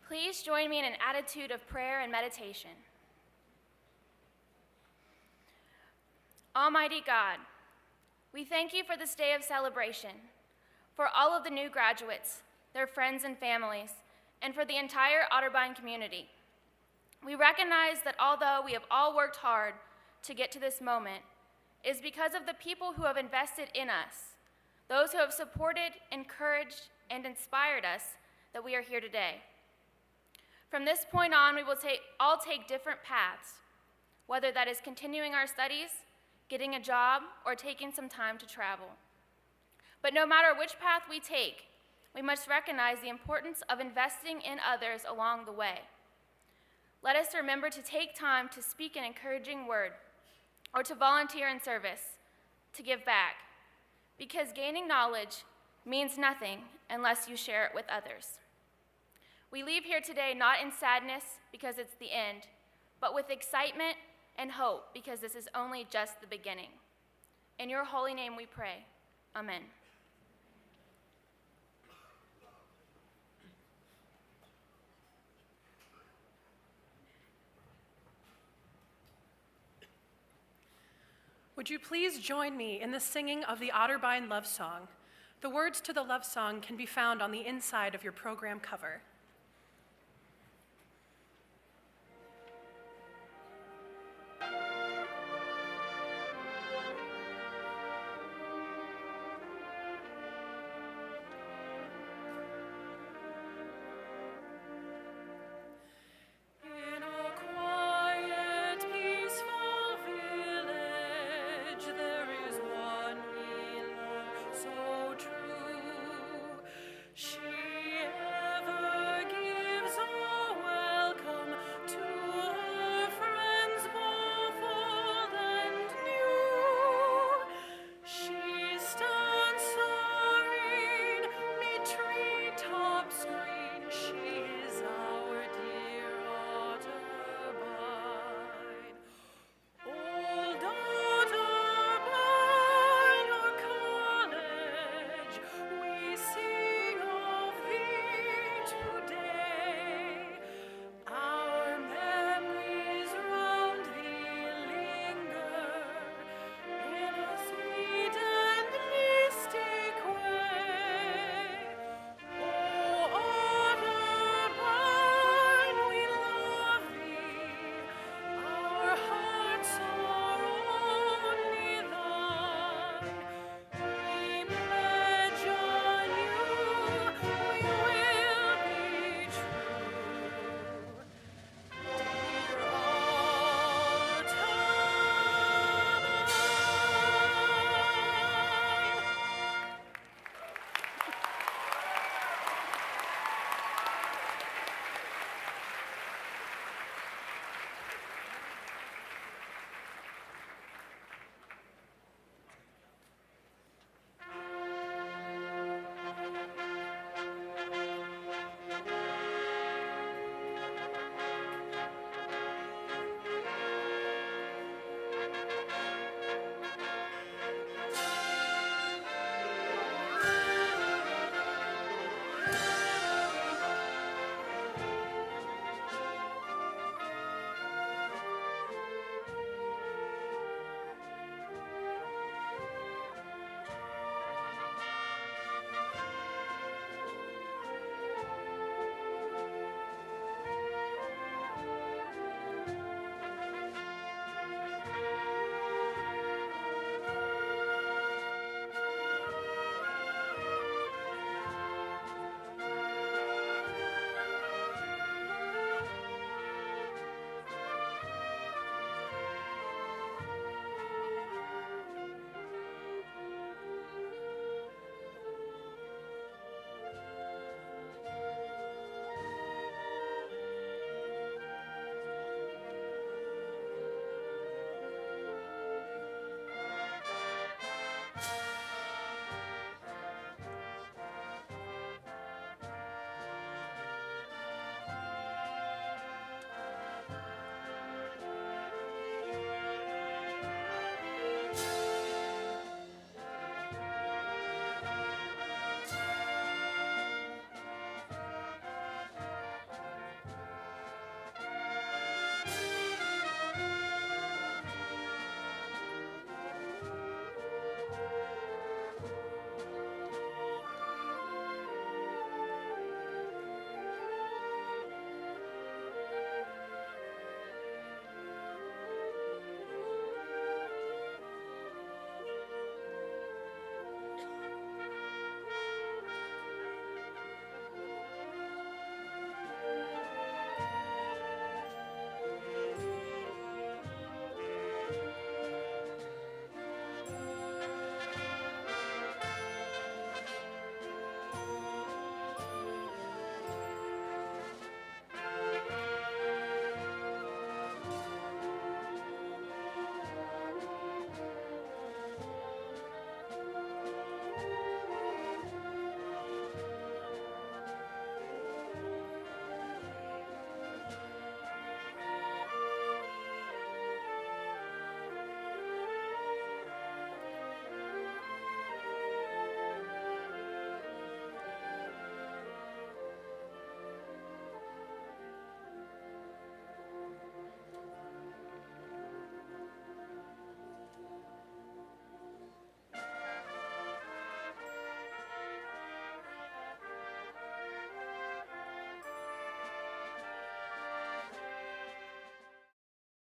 Please join me in an attitude of prayer and meditation. Almighty God, we thank you for this day of celebration, for all of the new graduates, their friends and families, and for the entire Otterbein community. We recognize that although we have all worked hard to get to this moment, it is because of the people who have invested in us, those who have supported, encouraged, and inspired us that we are here today. From this point on, we will all take different paths, whether that is continuing our studies, getting a job, or taking some time to travel. But no matter which path we take, we must recognize the importance of investing in others along the way. Let us remember to take time to speak an encouraging word, or to volunteer in service, to give back, because gaining knowledge means nothing unless you share it with others. We leave here today not in sadness because it's the end, but with excitement and hope because this is only just the beginning. In your holy name we pray. Amen. Would you please join me in the singing of the Otterbein love song? The words to the love song can be found on the inside of your program cover.